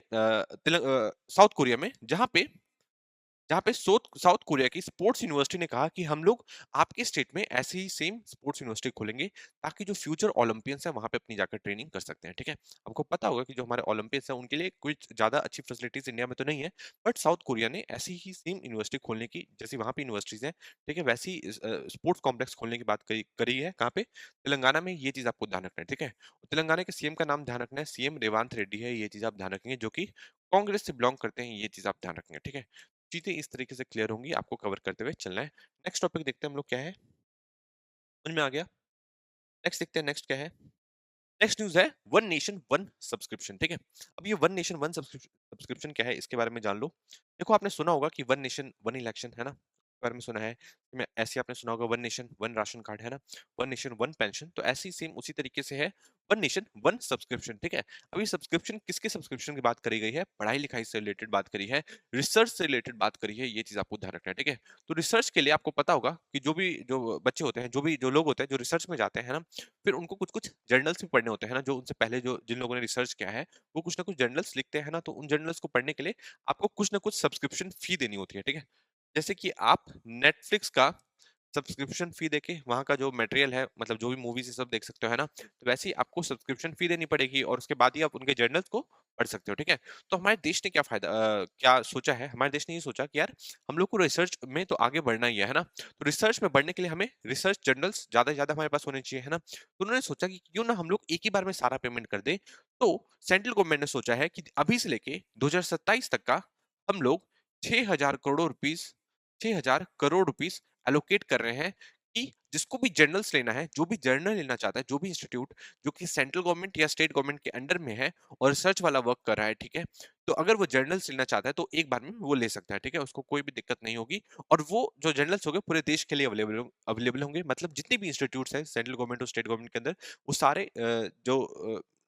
[SPEAKER 1] साउथ कोरिया में, जहाँ पे साउथ कोरिया की स्पोर्ट्स यूनिवर्सिटी ने कहा कि हम लोग आपके स्टेट में ऐसे ही सेम स्पोर्ट्स यूनिवर्सिटी खोलेंगे ताकि जो फ्यूचर ओलंपियंस है वहां पे अपनी जाकर ट्रेनिंग कर सकते हैं, ठीक है। आपको पता होगा कि जो हमारे ओलंपियंस है उनके लिए कुछ ज्यादा अच्छी फैसिलिटीज इंडिया में तो नहीं है, बट साउथ कोरिया ने ऐसी ही सेम यूनिवर्सिटी खोलने की, जैसी वहां पे यूनिवर्सिटीज है, ठीक है, वैसी स्पोर्ट्स कॉम्प्लेक्स खोलने की बात करी है। कहाँ पे? तेलंगाना में। ये चीज आपको ध्यान रखना है, ठीक है। तेलंगाना के सीएम का नाम ध्यान रखना है, सीएम रेवांत रेड्डी है, ये चीज आप ध्यान रखेंगे, जो कि कांग्रेस से बिलोंग करते हैं, ये चीज आप ध्यान रखेंगे, ठीक है। चीजें इस तरीके से क्लियर होंगी, आपको कवर करते हुए चलना है। नेक्स्ट टॉपिक देखते हैं हम लोग क्या है, समझ में आ गया? नेक्स्ट देखते हैं, नेक्स्ट क्या है। नेक्स्ट न्यूज़ है वन नेशन वन सब्सक्रिप्शन, ठीक है। अब ये वन नेशन वन सब्सक्रिप्शन क्या है, इसके बारे में जान लो। देखो, आपने सुना होगा कि वन नेशन वन इलेक्शन, है ना, इसके बारे में सुना है। मैं ऐसे आपने सुना होगा one nation one ration card, है ना, वन नेशन वन पेंशन, तो ऐसे ही सेम उसी तरीके से है वन नेशन वन सब्सक्रिप्शन, ठीक है। अब ये सब्सक्रिप्शन किसके सब्सक्रिप्शन की बात करी गई है? पढ़ाई लिखाई से रिलेटेड बात करी है, रिसर्च से रिलेटेड बात करी है, ये चीज आपको ध्यान रखना है, ठीक है। तो रिसर्च के लिए आपको पता होगा कि जो बच्चे होते हैं, जो लोग होते हैं जो रिसर्च में जाते हैं ना, फिर उनको कुछ-कुछ जर्नल्स भी पढ़ने होते हैं ना, जो उनसे पहले जो जिन लोगों ने रिसर्च किया है, वो कुछ ना कुछ जर्नल्स लिखते हैं ना, तो उन जर्नल्स को पढ़ने के लिए आपको कुछ ना कुछ सब्सक्रिप्शन फी देनी होती है, ठीक है? जैसे कि आप नेटफ्लिक्स का सब्सक्रिप्शन फी देके वहाँ का जो मटेरियल है, मतलब जो भी मूवीज़ ये सब देख सकते हो, है ना? तो वैसे ही आपको सब्सक्रिप्शन फी देनी पड़ेगी और उसके बाद ही आप उनके जर्नल्स को पढ़ सकते हो, ठीक है? तो हमारे देश ने क्या सोचा है? हमारे देश ने ये सोचा कि यार हम लोग को रिसर्च में तो आगे बढ़ना ही है ना? तो रिसर्च में बढ़ने के लिए हमें रिसर्च जर्नल्स ज़्यादा से ज़्यादा हमारे पास होने चाहिए, है ना? तो उन्होंने सोचा कि क्यों ना हम लोग एक ही बार में सारा पेमेंट कर दें। तो सेंट्रल गवर्नमेंट ने सोचा है कि अभी से लेके 2027 तक का हम लोग 6,000 crore rupees 6,000 crore rupees allocate कर रहे हैं कि जिसको भी जर्नल्स लेना है, जो भी जर्नल लेना चाहता है, जो भी इंस्टीट्यूट जो कि सेंट्रल गवर्नमेंट या स्टेट गवर्नमेंट के अंडर में है और रिसर्च वाला वर्क कर रहा है, ठीक है? तो अगर वो जर्नल्स लेना चाहता है तो एक बार में वो ले सकता है, ठीक है? उसको कोई भी दिक्कत नहीं होगी और वो जो जर्नल्स होंगे पूरे देश के लिए अवेलेबल होंगे। मतलब जितने भी इंस्टीट्यूट्स हैं सेंट्रल गवर्नमेंट और स्टेट गवर्नमेंट के अंदर, वो सारे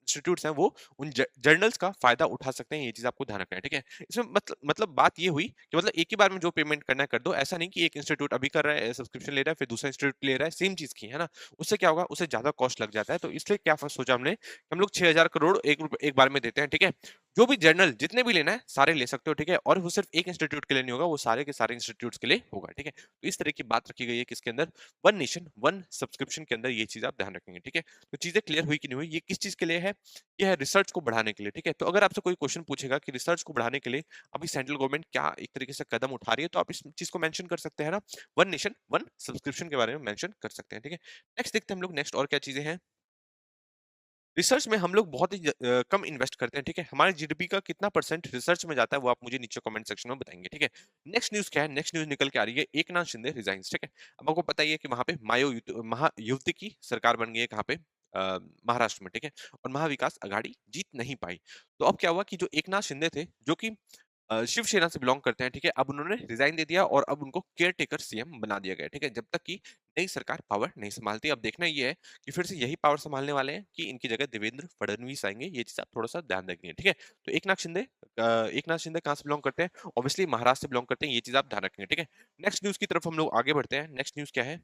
[SPEAKER 1] इंस्टीट्यूट्स हैं वो उन जर्नल्स का फायदा उठा सकते हैं, ये चीज़ आपको ध्यान रखना है, ठीक है? इसमें मतलब बात ये हुई कि मतलब एक ही बार में जो पेमेंट करना है कर दो। ऐसा नहीं कि एक इंस्टीट्यूट अभी कर रहा है, सब्सक्रिप्शन ले रहा है, फिर दूसरा इंस्टीट्यूट ले रहा है सेम चीज़ की, है ना? उससे क्या होगा, उससे ज़्यादा कॉस्ट लग जाता है। तो इसलिए क्या सोचा हमने कि हम लोग 6,000 करोड़ एक बार में देते हैं, ठीक है? जो भी जर्नल जितने भी लेना है सारे ले सकते हो, ठीक है? और वो सिर्फ एक इंस्टीट्यूट के लिए नहीं होगा, वो सारे के सारे इंस्टीट्यूट्स के लिए होगा, ठीक है? तो इस तरह की बात रखी गई है किसके अंदर, वन नेशन वन सब्सक्रिप्शन के अंदर, ये चीज़ आप ध्यान रखेंगे, ठीक है? तो चीज़ें क्लियर हुई कि नहीं हुई? ये किस चीज़ के लिए है? ये है रिसर्च को बढ़ाने के लिए, ठीक है? तो अगर आपसे कोई क्वेश्चन पूछेगा कि रिसर्च को बढ़ाने के लिए अभी सेंट्रल गवर्नमेंट क्या एक तरीके से कदम उठा रही है, तो आप इस चीज़ को मेंशन कर सकते हैं ना, वन नेशन वन सब्सक्रिप्शन के बारे में मेंशन कर सकते हैं, ठीक है? नेक्स्ट देखते हैं हम लोग, नेक्स्ट और क्या चीज़ें हैं? रिसर्च में हम लोग बहुत ही कम इन्वेस्ट करते हैं, ठीक है? हमारे जीडीपी का कितना परसेंट रिसर्च में जाता है, वो आप मुझे नीचे कमेंट सेक्शन में बताएँगे, ठीक है? नेक्स्ट न्यूज़ क्या है? नेक्स्ट न्यूज़ निकल के आ रही है, एकनाथ शिंदे रिजाइन्स, ठीक है? अब आपको पता ही है कि वहाँ पे महायुति की सरकार बन गई है, कहाँ पे? महाराष्ट्र में, ठीक है? और महाविकास आघाड़ी जीत नहीं पाई। तो अब क्या हुआ कि जो एकनाथ शिंदे थे, जो कि शिवसेना से बिलॉन्ग करते हैं, ठीक है? अब उन्होंने रिज़ाइन दे दिया और अब उनको केयरटेकर सीएम बना दिया गया है, ठीक है? जब तक कि नई सरकार पावर नहीं सँभालती। अब देखना ये है कि फिर से यही पावर सँभालने वाले हैं कि इनकी जगह देवेंद्र फडणवीस आएँगे, ये चीज़ आप थोड़ा-सा ध्यान रखेंगे, ठीक है? तो एकनाथ शिंदे कहाँ से बिलॉन्ग करते हैं? ऑब्वियसली महाराष्ट्र से बिलॉन्ग करते हैं, ये चीज़ आप ध्यान रखेंगे, ठीक है? नेक्स्ट न्यूज़ की तरफ हम लोग आगे बढ़ते हैं। नेक्स्ट न्यूज़ क्या है?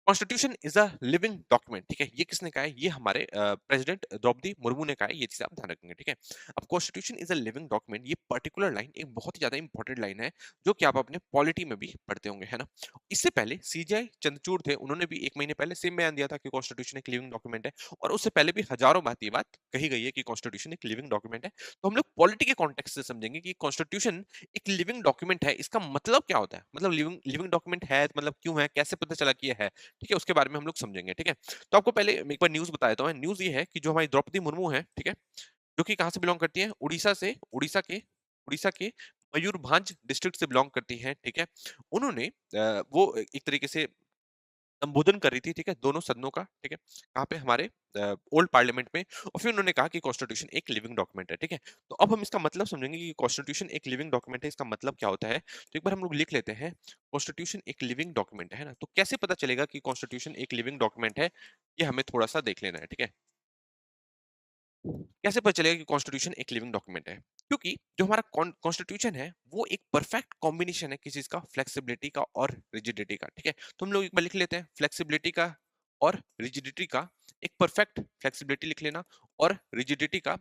[SPEAKER 1] Constitution is a living document, ठीक है। ये किसने कहा है? ये हमारे प्रेसिडेंट द्रौपदी मुर्मू ने कहा है। ये चीज आप ध्यान रखेंगे, ठीक है। अब constitution is a living document, ये पर्टिकुलर लाइन एक बहुत ही ज्यादा इंपॉर्टेंट लाइन है, जो कि आप अपने पॉलिटी में भी पढ़ते होंगे, है ना। इससे पहले सीजे चंद्रचूड़ थे, उन्होंने भी 1 महीने पहले सेम बयान दिया था कि कॉन्स्टिट्यूशन एक लिविंग डॉक्यूमेंट है। और उससे पहले भी हजारों बात ये बात कही गई है कि कॉन्स्टिट्यूशन एक लिविंग डॉक्यूमेंट है। तो हम लोग पॉलिटी के कॉन्टेक्स्ट से समझेंगे कि कॉन्स्टिट्यूशन एक लिविंग डॉक्यूमेंट है, इसका मतलब क्या होता है, मतलब लिविंग लिविंग डॉक्यूमेंट है मतलब क्यों है, कैसे पता चला कि ये है, ठीक है, उसके बारे में हम लोग समझेंगे, ठीक है। तो आपको पहले एक बार न्यूज़ बता देता हूँ। न्यूज़ ये है कि जो हमारी द्रौपदी मुर्मू है, ठीक है, जो कि कहाँ से बिलॉन्ग करती है? उड़ीसा से, उड़ीसा के मयूरभंज डिस्ट्रिक्ट से बिलॉन्ग करती हैं, ठीक है। उन्होंने वो एक तरीके से संबोधन कर रही थी, ठीक है, दोनों सदनों का, ठीक है, कहाँ पे? हमारे ओल्ड पार्लियामेंट में। और फिर उन्होंने कहा कि कॉन्स्टिट्यूशन एक लिविंग डॉक्यूमेंट है, ठीक है। तो अब हम इसका मतलब समझेंगे कि कॉन्स्टिट्यूशन एक लिविंग डॉक्यूमेंट है, इसका मतलब क्या होता है। तो एक बार हम लोग लिख लेते हैं, कॉन्स्टिट्यूशन एक लिविंग डॉक्यूमेंट है ना। तो कैसे पता चलेगा कि कॉन्स्टिट्यूशन एक लिविंग डॉक्यूमेंट है, ये हमें थोड़ा सा देख लेना है, ठीक है। कैसे पता चलेगा कि कॉन्स्टिट्यूशन एक लिविंग डॉक्यूमेंट है? क्योंकि जो हमारा कॉन्स्टिट्यूशन है, वो एक परफेक्ट कॉम्बिनेशन है किसी चीज का, फ्लेक्सिबिलिटी का और रिजिडिटी का, ठीक है। तो हम लोग एक बार लिख लेते हैं, फ्लेक्सिबिलिटी का और रिजिडिटी का एक परफेक्ट, फ्लेक्सिबिलिटी लिख लेना, और रिजिडिटी का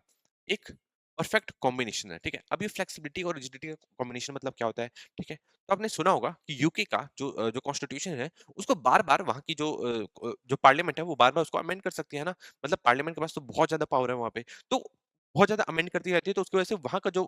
[SPEAKER 1] एक परफेक्ट कॉम्बिनेशन है, ठीक है। अब ये फ्लेक्सिबिलिटी और रिजिडिटी का कॉम्बिनेशन मतलब क्या होता है, ठीक है। तो आपने सुना होगा कि यूके का जो कॉन्स्टिट्यूशन है, उसको बार बार वहां की जो पार्लियामेंट है, वो बार बार उसको अमेंड कर सकती है ना। मतलब पार्लियामेंट के पास तो बहुत ज्यादा पावर है वहां पे। तो बहुत ज़्यादा अमेंड करती रहती है, तो उसकी वजह से वहाँ का जो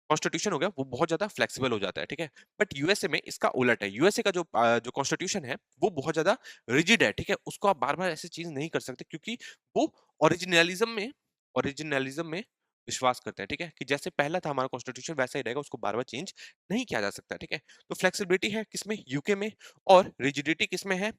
[SPEAKER 1] कॉन्स्टिट्यूशन हो गया, वो बहुत ज़्यादा फ्लेक्सिबल हो जाता है, ठीक है? बट यूएसए में इसका उलट है। यूएसए का जो कॉन्स्टिट्यूशन है, वो बहुत ज़्यादा रिजिड है, ठीक है? उसको आप बार-बार ऐसी चीज़ नहीं कर सकते, क्योंकि वो ओरिजिनलिज़्म में ओरिजिनलिज़्म में विश्वास करते हैं, ठीक है? कि जैसे पहला था हमारा कॉन्स्टिट्यूशन, वैसा ही रहेगा, उसको बार-बार चेंज नहीं किया जा सकता, ठीक है? तो फ्लेक्सिबिलिटी है किसमें? यूके में। और रिजिडिटी किसमें है?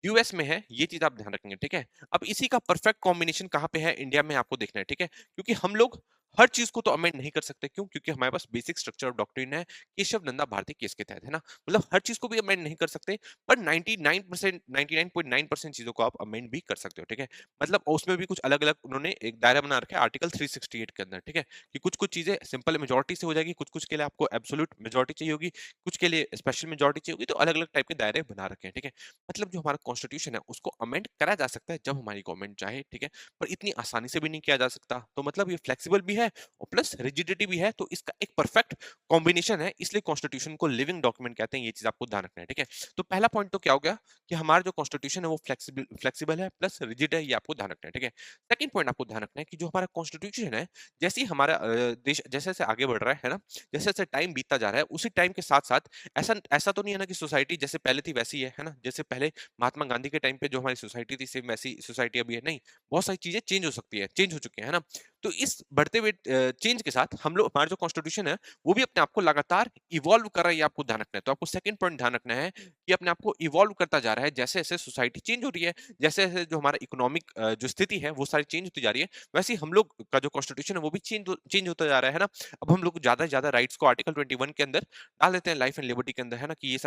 [SPEAKER 1] यूएस में है। ये चीज आप ध्यान रखेंगे, ठीक है। अब इसी का परफेक्ट कॉम्बिनेशन कहाँ पे है? इंडिया में आपको देखना है, ठीक है। क्योंकि हम लोग हर चीज को तो अमेंड नहीं कर सकते। क्यों? क्योंकि हमारे पास बेसिक स्ट्रक्चर ऑफ डॉक्ट्रिन है, केशव नंदा भारती केस के तहत, है ना। मतलब हर चीज को भी अमेंड नहीं कर सकते, पर 99% 99.9% चीजों को आप अमेंड भी कर सकते हो, ठीक है। मतलब उसमें भी कुछ अलग अलग उन्होंने एक दायरा बना रखा है आर्टिकल 368 के अंदर, ठीक है, कि कुछ कुछ चीजें सिंपल मेजोरिटी से हो जाएगी, कुछ कुछ के लिए आपको एब्सोल्यूट मेजोरिटी चाहिए होगी, कुछ के लिए स्पेशल मेजोरिटी चाहिए होगी। तो अलग अलग टाइप के दायरे बना रखे हैं, ठीक है। मतलब जो हमारा कॉन्स्टिट्यूशन है, उसको अमेंड करा जा सकता है जब हमारी गवर्नमेंट चाहे, ठीक है। पर इतनी आसानी से भी नहीं किया जा सकता। तो मतलब ये फ्लेक्सिबल भी है और प्लस रिजिडिटी भी है। तो इसका एक परफेक्ट कॉम्बिनेशन है, इसलिए कॉन्स्टिट्यूशन को लिविंग डॉक्यूमेंट कहते हैं। ये चीज आपको ध्यान रखना है, ठीक है। तो पहला पॉइंट तो क्या हो गया कि हमारा जो कॉन्स्टिट्यूशन है वो फ्लेक्सिबल फ्लेक्सिबल है प्लस रिजिड है। ये आपको ध्यान रखना है, ठीक है। सेकंड पॉइंट आपको ध्यान रखना है कि जो हमारा कॉन्स्टिट्यूशन है, जैसे ही हमारा देश जैसे जैसे आगे बढ़ रहा है ना, जैसे जैसे टाइम बीतता जा रहा है, उसी टाइम के साथ साथ ऐसा ऐसा तो नहीं है ना कि सोसाइटी जैसे पहले थी वैसी है ना। जैसे पहले महात्मा गांधी के टाइम पे जो हमारी सोसाइटी थी, सेम वैसी सोसाइटी अभी है नहीं। बहुत सारी चीजें चेंज हो सकती है, चेंज हो चुकी है ना। तो इस बढ़ते हुए चेंज के साथ हम लोग, हमारा जो कॉन्स्टिट्यूशन है, वो भी अपने आप को लगातार इवॉल्व कर रहा है। ये आपको ध्यान रखना है। तो आपको सेकंड पॉइंट ध्यान रखना है कि अपने आप को इवॉल्व करता जा रहा है, जैसे जैसे सोसाइटी चेंज हो रही है, जैसे जैसे जो हमारा इकोनॉमिक जो स्थिति है, वो सारी चेंज होती जा रही है, वैसे ही हम लोग का जो कॉन्स्टिट्यूशन है, वो भी चेंज होता जा रहा है ना। अब हम लोग ज्यादा से ज्यादा राइट्स को आर्टिकल 21 के अंदर डाल देते हैं, लाइफ एंड लिबर्टी के अंदर, है ना, कि ये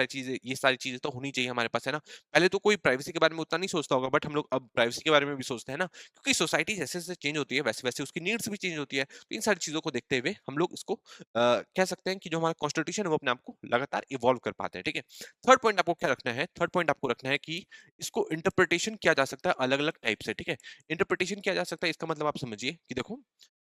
[SPEAKER 1] सारी चीजें तो होनी चाहिए हमारे पास, है ना। पहले तो कोई प्राइवेसी के बारे में उतना नहीं सोचता होगा, बट हम लोग अब प्राइवेसी के बारे में भी सोचते हैं ना, क्योंकि सोसाइटी जैसे जैसे चेंज होती है, वैसे वैसे उसकी नीड्स भी चेंज होती है। तो इन सारी चीजों को देखते हुए हम लोग इसको कह सकते हैं कि जो हमारा कॉन्स्टिट्यूशन है, वो अपने आप को लगातार इवॉल्व कर पाते हैं, ठीक है। थर्ड पॉइंट आपको क्या रखना है? थर्ड पॉइंट आपको रखना है कि इसको इंटरप्रिटेशन किया जा सकता है अलग अलग टाइप से, ठीक है। इंटरप्रिटेशन किया जा सकता है, इसका मतलब आप समझिए कि देखो,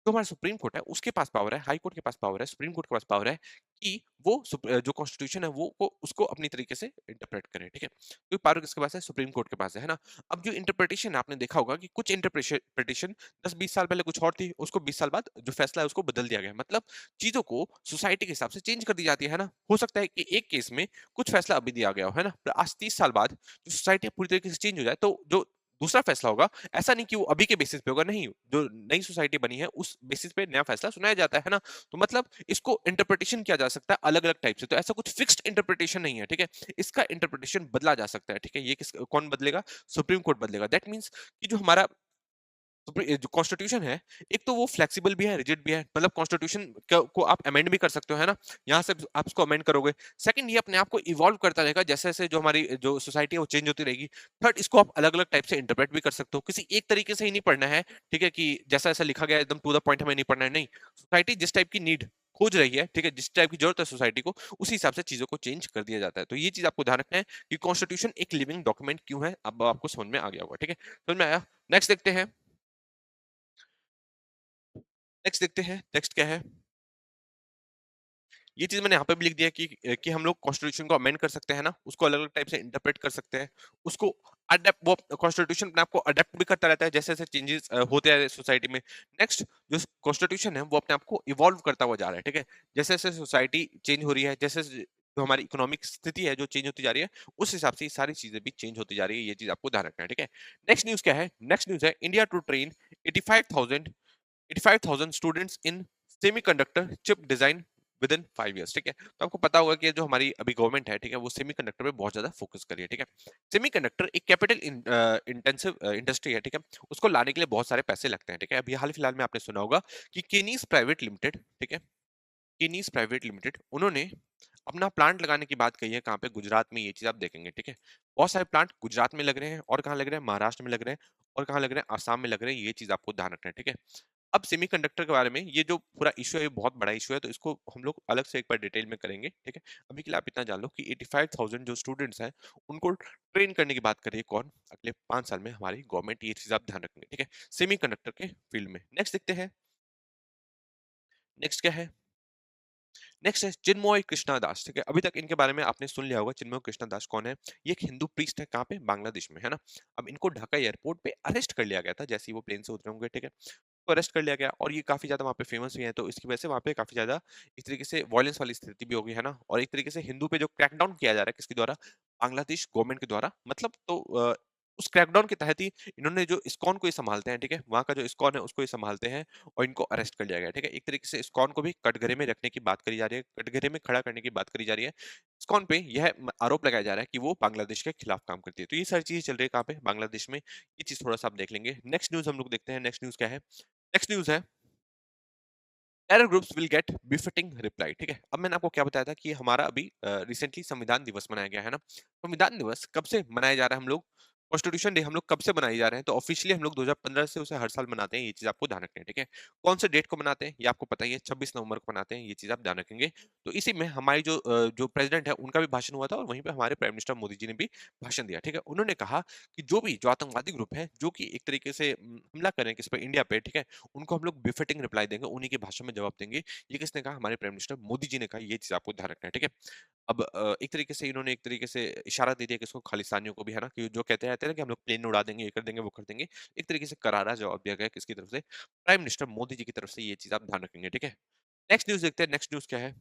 [SPEAKER 1] जो हमारा सुप्रीम कोर्ट है, उसके पास पावर है, हाई कोर्ट के पास पावर है, सुप्रीम कोर्ट के पास पावर है कि वो जो कॉन्स्टिट्यूशन है, वो को उसको अपनी तरीके से इंटरप्रेट करे, ठीक है। तो पावर किसके पास है? सुप्रीम कोर्ट के पास है ना। अब जो इंटरप्रिटेशन आपने देखा होगा कि कुछ इंटरप्रिटेशन 10-20 साल पहले कुछ और थी, उसको 20 साल बाद जो फैसला है उसको बदल दिया गया है। मतलब चीजों को सोसाइटी के हिसाब से चेंज कर दी जाती है ना। हो सकता है कि एक केस में कुछ फैसला अभी दिया गया हो, है ना, पर आज 30 साल बाद जो सोसाइटी पूरी तरीके से चेंज हो जाए, तो जो दूसरा फैसला होगा, ऐसा नहीं कि वो अभी के बेसिस पे होगा, नहीं, जो नई सोसाइटी बनी है उस बेसिस पे नया फैसला सुनाया जाता है ना। तो मतलब इसको इंटरप्रिटेशन किया जा सकता है अलग अलग टाइप से। तो ऐसा कुछ फिक्स्ड इंटरप्रिटेशन नहीं है, ठीक है। इसका इंटरप्रिटेशन बदला जा सकता है, ठीक है। ये कौन बदलेगा? सुप्रीम कोर्ट बदलेगा। दैट मीन्स कि जो हमारा जो कॉन्स्टिट्यूशन है, एक तो वो फ्लेक्सिबल भी है, रिजिड भी है। मतलब कॉन्स्टिट्यूशन को आप अमेंड भी कर सकते हो, है ना। यहाँ से आप उसको अमेंड करोगे। सेकंड, ये अपने आप को इवॉल्व करता रहेगा, जैसे जैसे जो हमारी जो सोसाइटी है वो चेंज होती रहेगी। थर्ड, इसको आप अलग अलग टाइप से इंटरप्रेट भी कर सकते हो। किसी एक तरीके से ही नहीं पढ़ना है, ठीक है, कि जैसा ऐसा लिखा गया एकदम टू द पॉइंट हमें नहीं पढ़ना है, नहीं। सोसाइटी जिस टाइप की नीड खोज रही है, ठीक है, जिस टाइप की जरूरत है सोसाइटी को, उसी हिसाब से चीजों को चेंज कर दिया जाता है। तो ये चीज आपको ध्यान रखना है कि कॉन्स्टिट्यूशन एक लिविंग डॉक्यूमेंट क्यों है, अब आपको समझ में आ गया होगा, ठीक है, समझ में आया। नेक्स्ट देखते हैं, नेक्स्ट देखते हैं, नेक्स्ट क्या है। ये चीज़ मैंने यहाँ पे भी लिख दिया कि हम लोग कॉन्स्टिट्यूशन को अमेंड कर सकते हैं ना, उसको अलग-अलग टाइप से इंटरप्रेट कर सकते हैं। उसको अडैप्ट, वो कॉन्स्टिट्यूशन अपने आप को अडैप्ट भी करता रहता है जैसे-जैसे चेंजेस होते हैं सोसाइटी में। नेक्स्ट, जो कॉन्स्टिट्यूशन है वो अपने आप को इवॉल्व करता हुआ जा रहा है, ठीक है? जैसे-जैसे सोसाइटी चेंज हो रही है, जैसे-जैसे जो हमारी इकोनॉमिक स्थिति है जो चेंज होती जा रही है, उस हिसाब से ये सारी चीज़ें भी चेंज होती जा रही है, ये चीज़ आपको ध्यान रखना है, ठीक है? नेक्स्ट न्यूज़ क्या है? नेक्स्ट न्यूज़ है India to train 85,000 85,000 students in semiconductor chip design within 5 years, ठीक है। तो आपको पता होगा कि जो हमारी अभी गवर्नमेंट है, ठीक है, वो सेमीकंडक्टर पे बहुत ज्यादा फोकस कर रही है, ठीक है। सेमीकंडक्टर एक कैपिटल इंटेंसिव इंडस्ट्री है, ठीक है। उसको लाने के लिए बहुत सारे पैसे लगते हैं, ठीक है। अभी हाल फिलहाल में आपने सुना होगा कि केनीज प्राइवेट लिमिटेड, ठीक है, केनीज प्राइवेट लिमिटेड, उन्होंने अपना प्लांट लगाने की बात कही है। कहाँ पे? गुजरात में। ये चीज आप देखेंगे, ठीक है। बहुत सारे प्लांट गुजरात में लग रहे हैं, और कहाँ लग रहे हैं? महाराष्ट्र में लग रहे हैं, और कहाँ लग रहे हैं? आसाम में लग रहे हैं। ये चीज आपको ध्यान रखना है, ठीक है। अब सेमीकंडक्टर के बारे में, ये जो पूरा इश्यू है ये बहुत बड़ा इश्यू है, तो इसको हम लोग अलग से एक बार डिटेल में करेंगे, ठीक है। अभी के लिए आप इतना जान लो कि 85,000 जो स्टूडेंट्स हैं, उनको ट्रेन करने की बात कर रही है कौन? अगले 5 साल में हमारी गवर्नमेंट। ये चीज आप ध्यान रखेंगे, ठीक है, सेमीकंडक्टर के फील्ड में। नेक्स्ट देखते हैं, नेक्स्ट क्या है। नेक्स्ट है चिन्मय कृष्णा दास, ठीक है। अभी तक इनके बारे में आपने सुन लिया होगा। चिन्मय कृष्णा दास कौन है? ये एक हिंदू प्रीस्ट है। कहाँ पे? बांग्लादेश में, है ना। अब इनको ढाका एयरपोर्ट पे अरेस्ट कर लिया गया था जैसे ही वो प्लेन से उतरे होंगे, ठीक है। तो अरेस्ट कर लिया गया, और ये काफी ज्यादा वहाँ पे फेमस भी है, तो इसकी वजह से वहाँ पे काफी ज्यादा एक तरीके से वॉयलेंस वाली स्थिति भी होगी, है ना। और एक तरीके से हिंदू पे जो क्रैकडाउन किया जा रहा है, किसके द्वारा? बांग्लादेश गवर्नमेंट के द्वारा, मतलब। तो उस क्रैकडाउन के तहत ही इन्होंने जो इस्कॉन को ये संभालते हैं, ठीक है, वहाँ का जो इस्कॉन है उसको ये संभालते हैं, और इनको अरेस्ट कर लिया गया, ठीक है। एक तरीके से इस्कॉन को भी कटघरे में रखने की बात करी जा रही है, कटघरे में खड़ा करने की बात करी जा रही है। इस्कॉन पे यह आरोप लगाया जा रहा है कि वो बांग्लादेश के खिलाफ काम करती है। तो ये सारी चीजें चल रही है कहाँ पे? बांग्लादेश में। ये चीज थोड़ा सा आप देख लेंगे। नेक्स्ट न्यूज हम लोग देखते हैं। नेक्स्ट न्यूज क्या है? नेक्स्ट न्यूज है terror groups will get befitting reply, ठीक है। अब मैंने आपको क्या बताया था कि हमारा अभी रिसेंटली संविधान दिवस मनाया गया है ना। संविधान दिवस कब से मनाया जा रहा है हम लोग? कॉन्स्टिट्यूशन डे हम लोग कब से मनाए जा रहे हैं? तो ऑफिशियली हम लोग 2015 से उसे हर साल मनाते हैं। ये चीज आपको ध्यान रखनी है, ठीक है। कौन से डेट को मनाते हैं ये आपको पता ही है, 26 नवंबर को मनाते हैं। ये चीज आप ध्यान रखेंगे। तो इसी में हमारी जो प्रेसिडेंट है उनका भी भाषण हुआ था, और वहीं पे हमारे प्राइम मिनिस्टर मोदी जी ने भी भाषण दिया, ठीक है। उन्होंने कहा कि जो आतंकवादी ग्रुप है जो कि एक तरीके से हमला करें किस पे? इंडिया पे, ठीक है, उनको हम लोग बिफिटिंग रिप्लाई देंगे, उन्हीं के भाषा में जवाब देंगे। ये किसने कहा? हमारे प्राइम मिनिस्टर मोदी जी ने कहा। ये चीज आपको ध्यान रखना है, ठीक है। अब एक तरीके से इन्होंने एक तरीके से इशारा दे दिया किसको? खालिस्तानियों को भी, है ना, कि जो कहते रहते हैं ना कि हम लोग प्लेन उड़ा देंगे, ये कर देंगे, वो कर देंगे। एक तरीके से करारा जवाब दिया गया किसकी तरफ से? प्राइम मिनिस्टर मोदी जी की तरफ से। ये चीज आप ध्यान रखेंगे, ठीक है। नेक्स्ट न्यूज देखते हैं। नेक्स्ट न्यूज क्या है?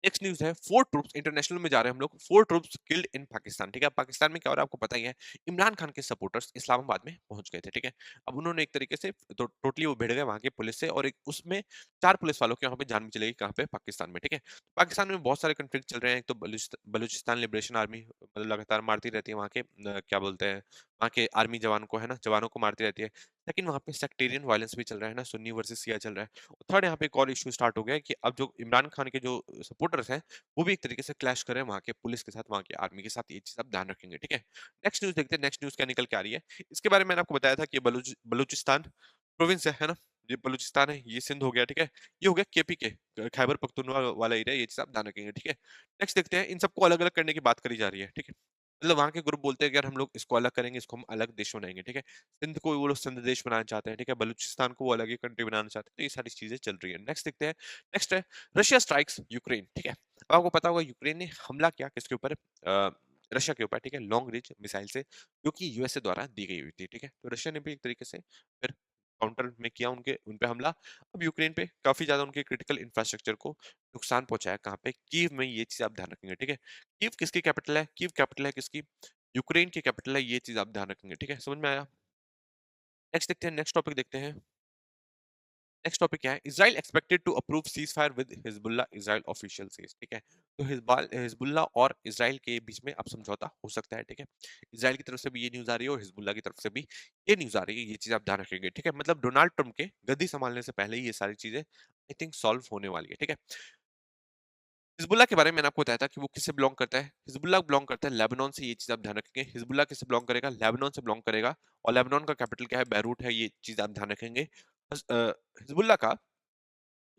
[SPEAKER 1] नेक्स्ट न्यूज़ है, 4 ट्रूप्स इंटरनेशनल में जा रहे हैं हम लोग। 4 ट्रूप्स किल्ड इन पाकिस्तान, ठीक है। पाकिस्तान में क्या हो रहा है आपको पता ही है। इमरान खान के सपोर्टर्स इस्लामाबाद में पहुंच गए थे, ठीक है। अब उन्होंने एक तरीके से तो टोटली वो भिड़ गए वहां के पुलिस से, और एक उसमें 4 पुलिस वालों के वहां पे जान भी चली गई। कहां पे? पाकिस्तान में, ठीक है। पाकिस्तान में बहुत सारे कन्फ्लिक्ट चल रहे हैं। एक तो बलूचिस्तान लिबरेशन आर्मी मतलब लगातार मारती रहती है वहां के क्या बोलते हैं, वहां के आर्मी जवान को, है ना, जवानों को मारती रहती है। लेकिन वहां पे सेक्टेरियन वायलेंस भी चल रहा है ना, सुन्नी वर्सेस शिया चल रहा है। थर्ड, यहाँ पे एक और इशू स्टार्ट हो गया है कि अब जो इमरान खान के जो सपोर्टर्स हैं, वो भी एक तरीके से क्लैश कर रहे हैं वहाँ के पुलिस के साथ, वहाँ की आर्मी के साथ। ये चीज़ आप ध्यान रखेंगे, ठीक है। नेक्स्ट न्यूज़ देखते हैं। नेक्स्ट न्यूज़ क्या निकल के आ रही है। इसके बारे में मैंने आपको बताया था कि बलूचिस्तान प्रोविंस है ना? ये बलूचिस्तान है, ये सिंध हो गया, ठीक है। ये हो गया केपी के खैबर पख्तूनख्वा वाला एरिया। ये चीज़ आप ध्यान रखेंगे, ठीक है। नेक्स्ट देखते हैं। इन सबको अलग-अलग करने की बात करी जा रही है, ठीक है। मतलब वहाँ के ग्रुप बोलते हैं कि यार हम लोग इसको अलग करेंगे, इसको हम अलग देश बनाएँगे, ठीक है। सिंध को वो लोग सिंध देश बनाना चाहते हैं, ठीक है। बलूचिस्तान को वो अलग ही कंट्री बनाना चाहते हैं। तो ये सारी चीज़ें चल रही है। नेक्स्ट देखते हैं। नेक्स्ट है रशिया स्ट्राइक्स यूक्रेन, ठीक है। अब आपको पता होगा यूक्रेन ने हमला किया किसके ऊपर? रशिया के ऊपर, ठीक है, लॉन्ग रेंज मिसाइल से, जो कि यूएसए द्वारा दी गई हुई थी, ठीक है। तो रशिया ने भी एक तरीके से फिर काउंटर में किया उनके उन पे हमला। अब यूक्रेन पे काफी ज्यादा उनके क्रिटिकल इंफ्रास्ट्रक्चर को नुकसान पहुंचाया। कहाँ पे? कीव में। ये चीज आप ध्यान रखेंगे, ठीक है। कीव किसकी कैपिटल है? कीव कैपिटल है किसकी? यूक्रेन की कैपिटल है। ये चीज आप ध्यान रखेंगे, ठीक है। समझ में आया? नेक्स्ट देखते हैं। नेक्स्ट टॉपिक देखते हैं। नेक्स्ट टॉपिक क्या है? Israel expected to approve ceasefire with Hezbollah, Israel official says, ठीक है। तो हिजबुल्लाह और इजराइल के बीच में अब समझौता हो सकता है, ठीक है। इजराइल की तरफ से भी ये न्यूज आ रही है, और हिजबुल्लाह की तरफ से भी ये न्यूज आ रही है। ये चीज आप ध्यान रखेंगे, ठीक है। मतलब डोनाल्ड ट्रम्प के गद्दी संभालने से पहले ही ये सारी चीजें आई थिंक सॉल्व होने वाली है, ठीक है। हिजबुल्लाह के बारे में मैंने आपको बताया था कि वो किससे बिलोंग करता है। हिजबुल्लाह बिलोंग करता है लेबनान से। ये चीज आप ध्यान रखेंगे। हिजबुल्लाह किससे बिलोंग करेगा? लेबनान से बिलोंग करेगा। और लेबनान का कैपिटल क्या है? बैरूट है। ये चीज आप ध्यान रखेंगे। हिजबुल्लाह का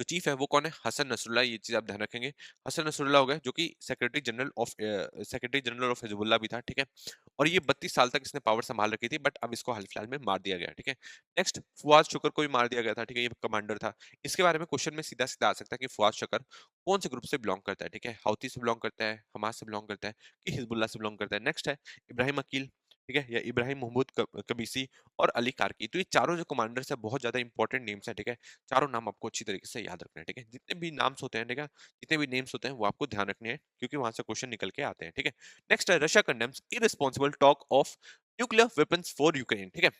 [SPEAKER 1] जो चीफ है वो कौन है? हसन नसरुल्लाह, ये चीज़ आप ध्यान रखेंगे। हसन नसरुल्लाह हो गए जो कि सेक्रेटरी जनरल ऑफ हिजबुल्लाह भी था, ठीक है? और ये 32 साल तक इसने पावर संभाल रखी थी, बट अब इसको हाल-फिलहाल में मार दिया गया, ठीक है? नेक्स्ट, फुआद शुक्र को भी मार दिया गया था, ठीक है? ये कमांडर था। इसके बारे में क्वेश्चन में सीधा-सीधा आ सकता है कि फुआद शुक्र कौन से ग्रुप से बिलॉन्ग करता है, ठीक है? हाउती से बिलॉन्ग करता है, हमास से बिलॉन्ग करता है कि हिजबुल्लाह से बिलॉन्ग करता है? नेक्स्ट है इब्राहिम अकील, ठीक है? या इब्राहिम महमूद कबीसी और अली कार्की। तो ये चारों जो कमांडर्स हैं बहुत ज़्यादा इंपॉर्टेंट नेम्स हैं, ठीक है? चारों नाम आपको अच्छी तरीके से याद रखने हैं, ठीक है? जितने भी नाम्स होते हैं, ठीक है? जितने भी नेम्स होते हैं वो आपको ध्यान रखने हैं क्योंकि वहां से क्वेश्चन निकल के आते हैं, ठीक है? नेक्स्ट है Russia condemns irresponsible talk of nuclear weapons for Ukraine, ठीक है?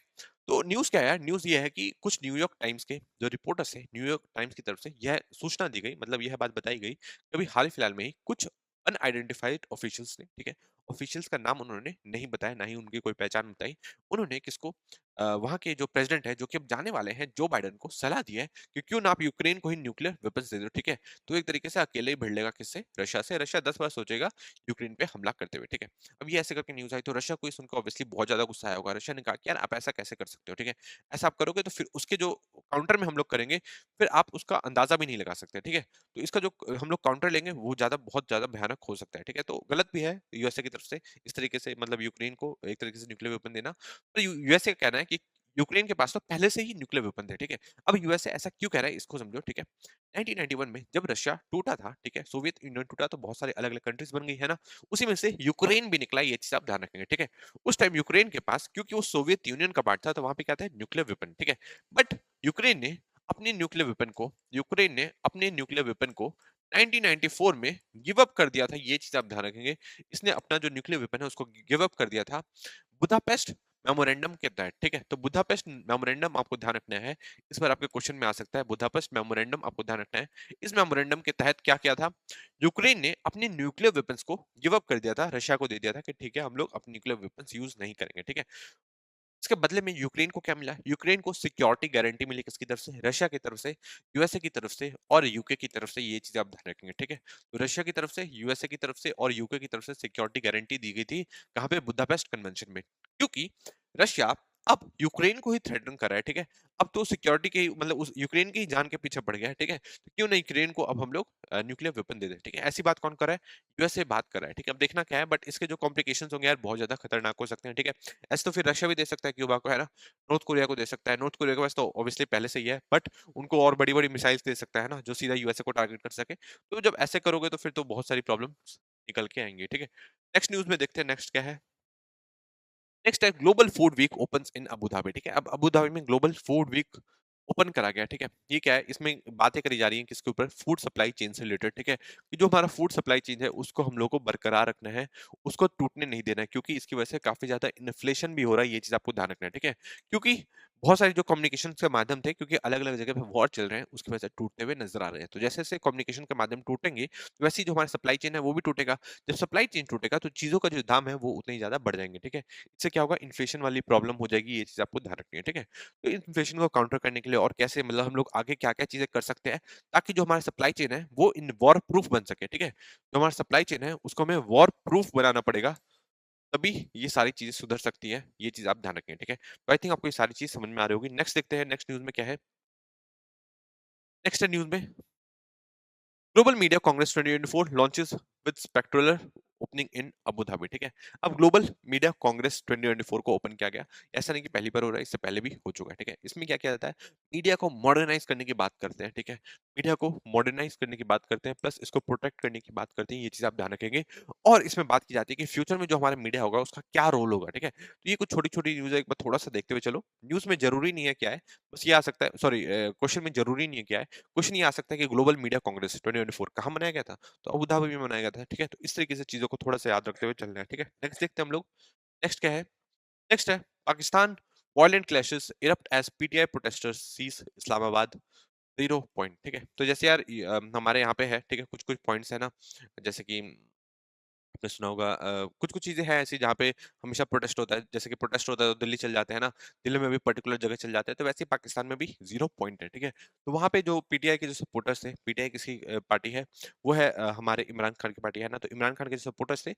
[SPEAKER 1] तो न्यूज़ क्या है? न्यूज़ ये है कि कुछ न्यूयॉर्क टाइम्स के जो रिपोर्टर्स हैं, न्यूयॉर्क टाइम्स की तरफ से यह सूचना दी गई, मतलब यह बात बताई गई, कभी हाल फिलहाल में ही कुछ अनआइडेंटिफाइड ऑफिशियल्स ने, ठीक है? ऑफिशियल्स का नाम उन्होंने नहीं बताया, ना ही उनकी कोई पहचान बताई। उन्होंने किसको वहाँ के जो प्रेसिडेंट है, जो कि अब जाने वाले हैं, जो बाइडेन को सलाह दी है कि क्यों ना आप यूक्रेन को ही न्यूक्लियर वेपन्स दे दो, ठीक है? तो एक तरीके से अकेले ही भिड़ लेगा किससे? रशिया से। रशिया 10 बार सोचेगा यूक्रेन पे हमला करते हुए, ठीक है? अब ये ऐसे करके न्यूज़ आई तो रशिया को ये सुनकर ऑब्वियसली बहुत ज़्यादा गुस्सा आया होगा। रशिया ने कहा कि यार आप ऐसा कैसे कर सकते हो, ठीक है? ऐसा आप करोगे तो फिर उसके जो काउंटर में हम लोग करेंगे, फिर आप उसका अंदाज़ा भी नहीं लगा सकते, ठीक है? तो इसका जो हम लोग काउंटर लेंगे वो बहुत ज़्यादा भयानक हो सकता है, ठीक है? तो गलत भी है यूएसए की तरफ से इस तरीके से, मतलब यूक्रेन को एक तरीके से न्यूक्लियर वेपन देना। तो यूएसए का कहना है कि यूक्रेन के पास तो पहले से ही न्यूक्लियर वेपन थे, ठीक है? अब यूएसए ऐसा क्यों कह रहा है इसको समझो, ठीक है? 1991 में जब रशिया टूटा था, ठीक है? सोवियत यूनियन टूटा तो बहुत सारे अलग-अलग कंट्रीज बन गई, है ना? उसी में से यूक्रेन भी निकला, ये चीज़ आप ध्यान रखेंगे, ठीक है? उस टाइम यूक्रेन के पास, क्योंकि वो सोवियत यूनियन का पार्ट था, तो वहाँ पे क्या था? न्यूक्लियर वेपन, ठीक है? बट यूक्रेन ने यूक्रेन ने अपने न्यूक्लियर वेपन को 1994 में गिव अप कर दिया था, ये चीज़ आप ध्यान रखेंगे। इसने अपना जो न्यूक्लियर वेपन है उसको गिव अप कर दिया था बुदापेस्ट मेमोरेंडम के तहत, ठीक है? तो बुदापेस्ट मेमोरेंडम आपको ध्यान रखना है। इस बार आपके क्वेश्चन में आ सकता है, बुदापेस्ट मेमोरेंडम आपको ध्यान रखना है। इस मेमोरेंडम के तहत क्या किया था? यूक्रेन ने अपने न्यूक्लियर वेपन्स को गिव अप कर दिया था, रशिया को दे दिया था कि ठीक है, हम लोग अपने न्यूक्लियर वेपन्स यूज़ नहीं करेंगे, ठीक है? इसके बदले में यूक्रेन को क्या मिला? यूक्रेन को सिक्योरिटी गारंटी मिली किसकी तरफ से? रशिया की तरफ से, यूएसए की तरफ से और यूके की तरफ से, ये चीज़ आप ध्यान रखेंगे, ठीक है? तो रशिया की तरफ से, यूएसए की तरफ से और यूके की तरफ से सिक्योरिटी गारंटी दी गई थी, कहाँ पे? बुदापेस्ट कन्वेंशन में। क्योंकि रशिया अब यूक्रेन को ही थ्रेटन कर रहा है, ठीक है? अब तो सिक्योरिटी के मतलब उस यूक्रेन की ही जान के पीछे पड़ गया है, ठीक है? तो क्यों ना यूक्रेन को अब हम लोग न्यूक्लियर वेपन दे दें, ठीक है? ऐसी बात कौन कर रहा है? यूएसए बात कर रहा है, ठीक है? अब देखना क्या है, बट इसके जो कॉम्प्लिकेशंस होंगे यार बहुत ज़्यादा खतरनाक हो सकते हैं, ठीक है? ऐसे तो फिर रशिया भी दे सकता है क्यूबा को, है ना? नॉर्थ कोरिया को दे सकता है। नॉर्थ कोरिया के पास तो ऑब्वियसली पहले से ही है, बट उनको और बड़ी-बड़ी मिसाइल्स दे सकता है ना, जो सीधा यूएसए को टारगेट कर सके। तो जब ऐसे करोगे तो फिर तो बहुत सारी प्रॉब्लम्स निकल के आएँगी, ठीक है? नेक्स्ट न्यूज़ में देखते हैं नेक्स्ट क्या है? नेक्स्ट है global food week opens in Abu Dhabi, ठीक है? अब अबू धाबी में ग्लोबल फूड वीक ओपन करा गया, ठीक है? ये क्या है? इसमें बातें करी जा रही हैं किसके ऊपर? फूड सप्लाई चेन से रिलेटेड, ठीक है? कि जो हमारा फूड सप्लाई चेन है उसको हम लोगों को बरकरार रखना है, उसको टूटने नहीं देना है क्योंकि इसकी वजह से काफ़ी ज़्यादा इन्फ्लेशन भी हो रहा है, ये चीज़ आपको ध्यान रखना है, ठीक है? क्योंकि बहुत सारे जो कम्युनिकेशन के माध्यम थे, क्योंकि अलग-अलग जगह पे वॉर चल रहे हैं, उसकी वजह से टूटते हुए नज़र आ रहे हैं। तो जैसे-जैसे कम्युनिकेशन के माध्यम टूटेंगे, वैसे ही जो हमारा सप्लाई चेन है वो भी टूटेगा। जब सप्लाई चेन टूटेगा तो चीज़ों का जो दाम है वो उतने ही ज़्यादा बढ़ जाएँगे, ठीक है? इससे क्या होगा? इन्फ्लेशन वाली प्रॉब्लम हो जाएगी, ये चीज़ आपको ध्यान रखनी है, ठीक है? तो इन्फ्लेशन को काउंटर करने के लिए और कैसे, मतलब हम लोग आगे क्या-क्या चीज़ें कर सकते हैं, ताकि जो हमारा सप्लाई चेन है वो इन वॉर प्रूफ बन सके, ठीक है? जो हमारा सप्लाई चेन है उसको हमें वॉर प्रूफ बनाना पड़ेगा, तभी ये सारी चीज़ें सुधर सकती हैं, ये चीज़ आप ध्यान रखें, ठीक है? तो आई थिंक आपको ये सारी चीज़ समझ में आ रही होगी। नेक्स्ट देखते हैं नेक्स्ट न्यूज़ में क्या है? नेक्स्ट है न्यूज़ में global media congress 2024 launches with spectacular opening in Abu Dhabi, ठीक है? अब ग्लोबल मीडिया कांग्रेस 2024 को ओपन किया गया। ऐसा नहीं कि पहली बार हो रहा है, इससे पहले भी हो चुका है, ठीक है? इसमें क्या किया जाता है? मीडिया को मॉडर्नाइज करने की बात करते हैं, ठीक है? मीडिया को मॉडर्नाइज करने की बात करते हैं, प्लस इसको प्रोटेक्ट करने की बात करते हैं, ये चीज़ आप ध्यान रखेंगे। और इसमें बात की जाती है कि फ्यूचर में जो हमारा मीडिया होगा उसका क्या रोल होगा, ठीक है? तो ये कुछ छोटी-छोटी न्यूज़ है, एक बार थोड़ा-सा देखते हुए चलो। न्यूज़ में ज़रूरी नहीं है क्या है, बस ये आ सकता है, सॉरी क्वेश्चन में ज़रूरी नहीं है क्या है, क्वेश्चन ये आ सकता है कि ग्लोबल मीडिया कांग्रेस 2024 कहाँ मनाया गया था? तो अबू धाबी में मनाया गया था, ठीक है? तो इस तरीके से चीज़ों को थोड़ा-सा याद रखते हुए चलना है, ठीक है? नेक्स्ट देखते हैं हम लोग, नेक्स्ट क्या है? नेक्स्ट है Pakistan violent clashes erupt as PTI protesters seize Islamabad 0 point, ठीक है? तो जैसे यार हमारे यहाँ पे है, ठीक है? कुछ-कुछ पॉइंट्स है ना, जैसे कि आपने सुना होगा कुछ-कुछ चीज़ें हैं ऐसी जहाँ पे हमेशा प्रोटेस्ट होता है, जैसे कि प्रोटेस्ट होता है तो दिल्ली चले जाते हैं ना, दिल्ली में भी पर्टिकुलर जगह चले जाते हैं, तो वैसे ही पाकिस्तान में भी ज़ीरो पॉइंट है, ठीक है? तो वहाँ पे जो पीटीआई के जो सपोर्टर्स थे, पीटीआई किसी पार्टी है, वो है हमारे इमरान खान की पार्टी है ना, तो इमरान खान के जो सपोर्टर्स थे,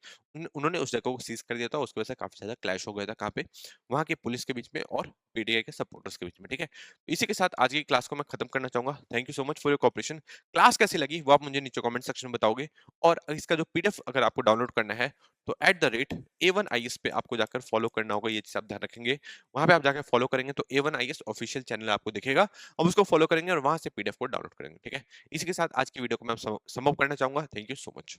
[SPEAKER 1] उन्होंने उस जगह को सीज़ कर दिया था, उसकी वजह से काफ़ी ज़्यादा क्लैश हो गया था, कहाँ पे? वहाँ की पुलिस के बीच में और पीटीआई के सपोर्टर्स के बीच में, ठीक है? इसी के साथ आज की क्लास को मैं खत्म करना चाहूँगा। Thank you so much for your cooperation. Class कैसी लगी वो आप मुझे नीचे कमेंट सेक्शन में बताओगे और इसका जो पीडीएफ अगर आपको डाउनलोड करना है तो @A1IS पे आपको जाकर फॉलो करना होगा, ये चीज़ आप ध्यान रखेंगे। वहाँ पे आप जाके फॉलो करेंगे तो A1IS ऑफिशियल चैनल आपको दिखेगा। आप उसको फॉलो करेंगे और वहाँ से पीडीएफ को डाउनलोड करेंगे, ठीक है? इसी के साथ आज की वीडियो को मैं समाप्त करना चाहूँगा। Thank you so much.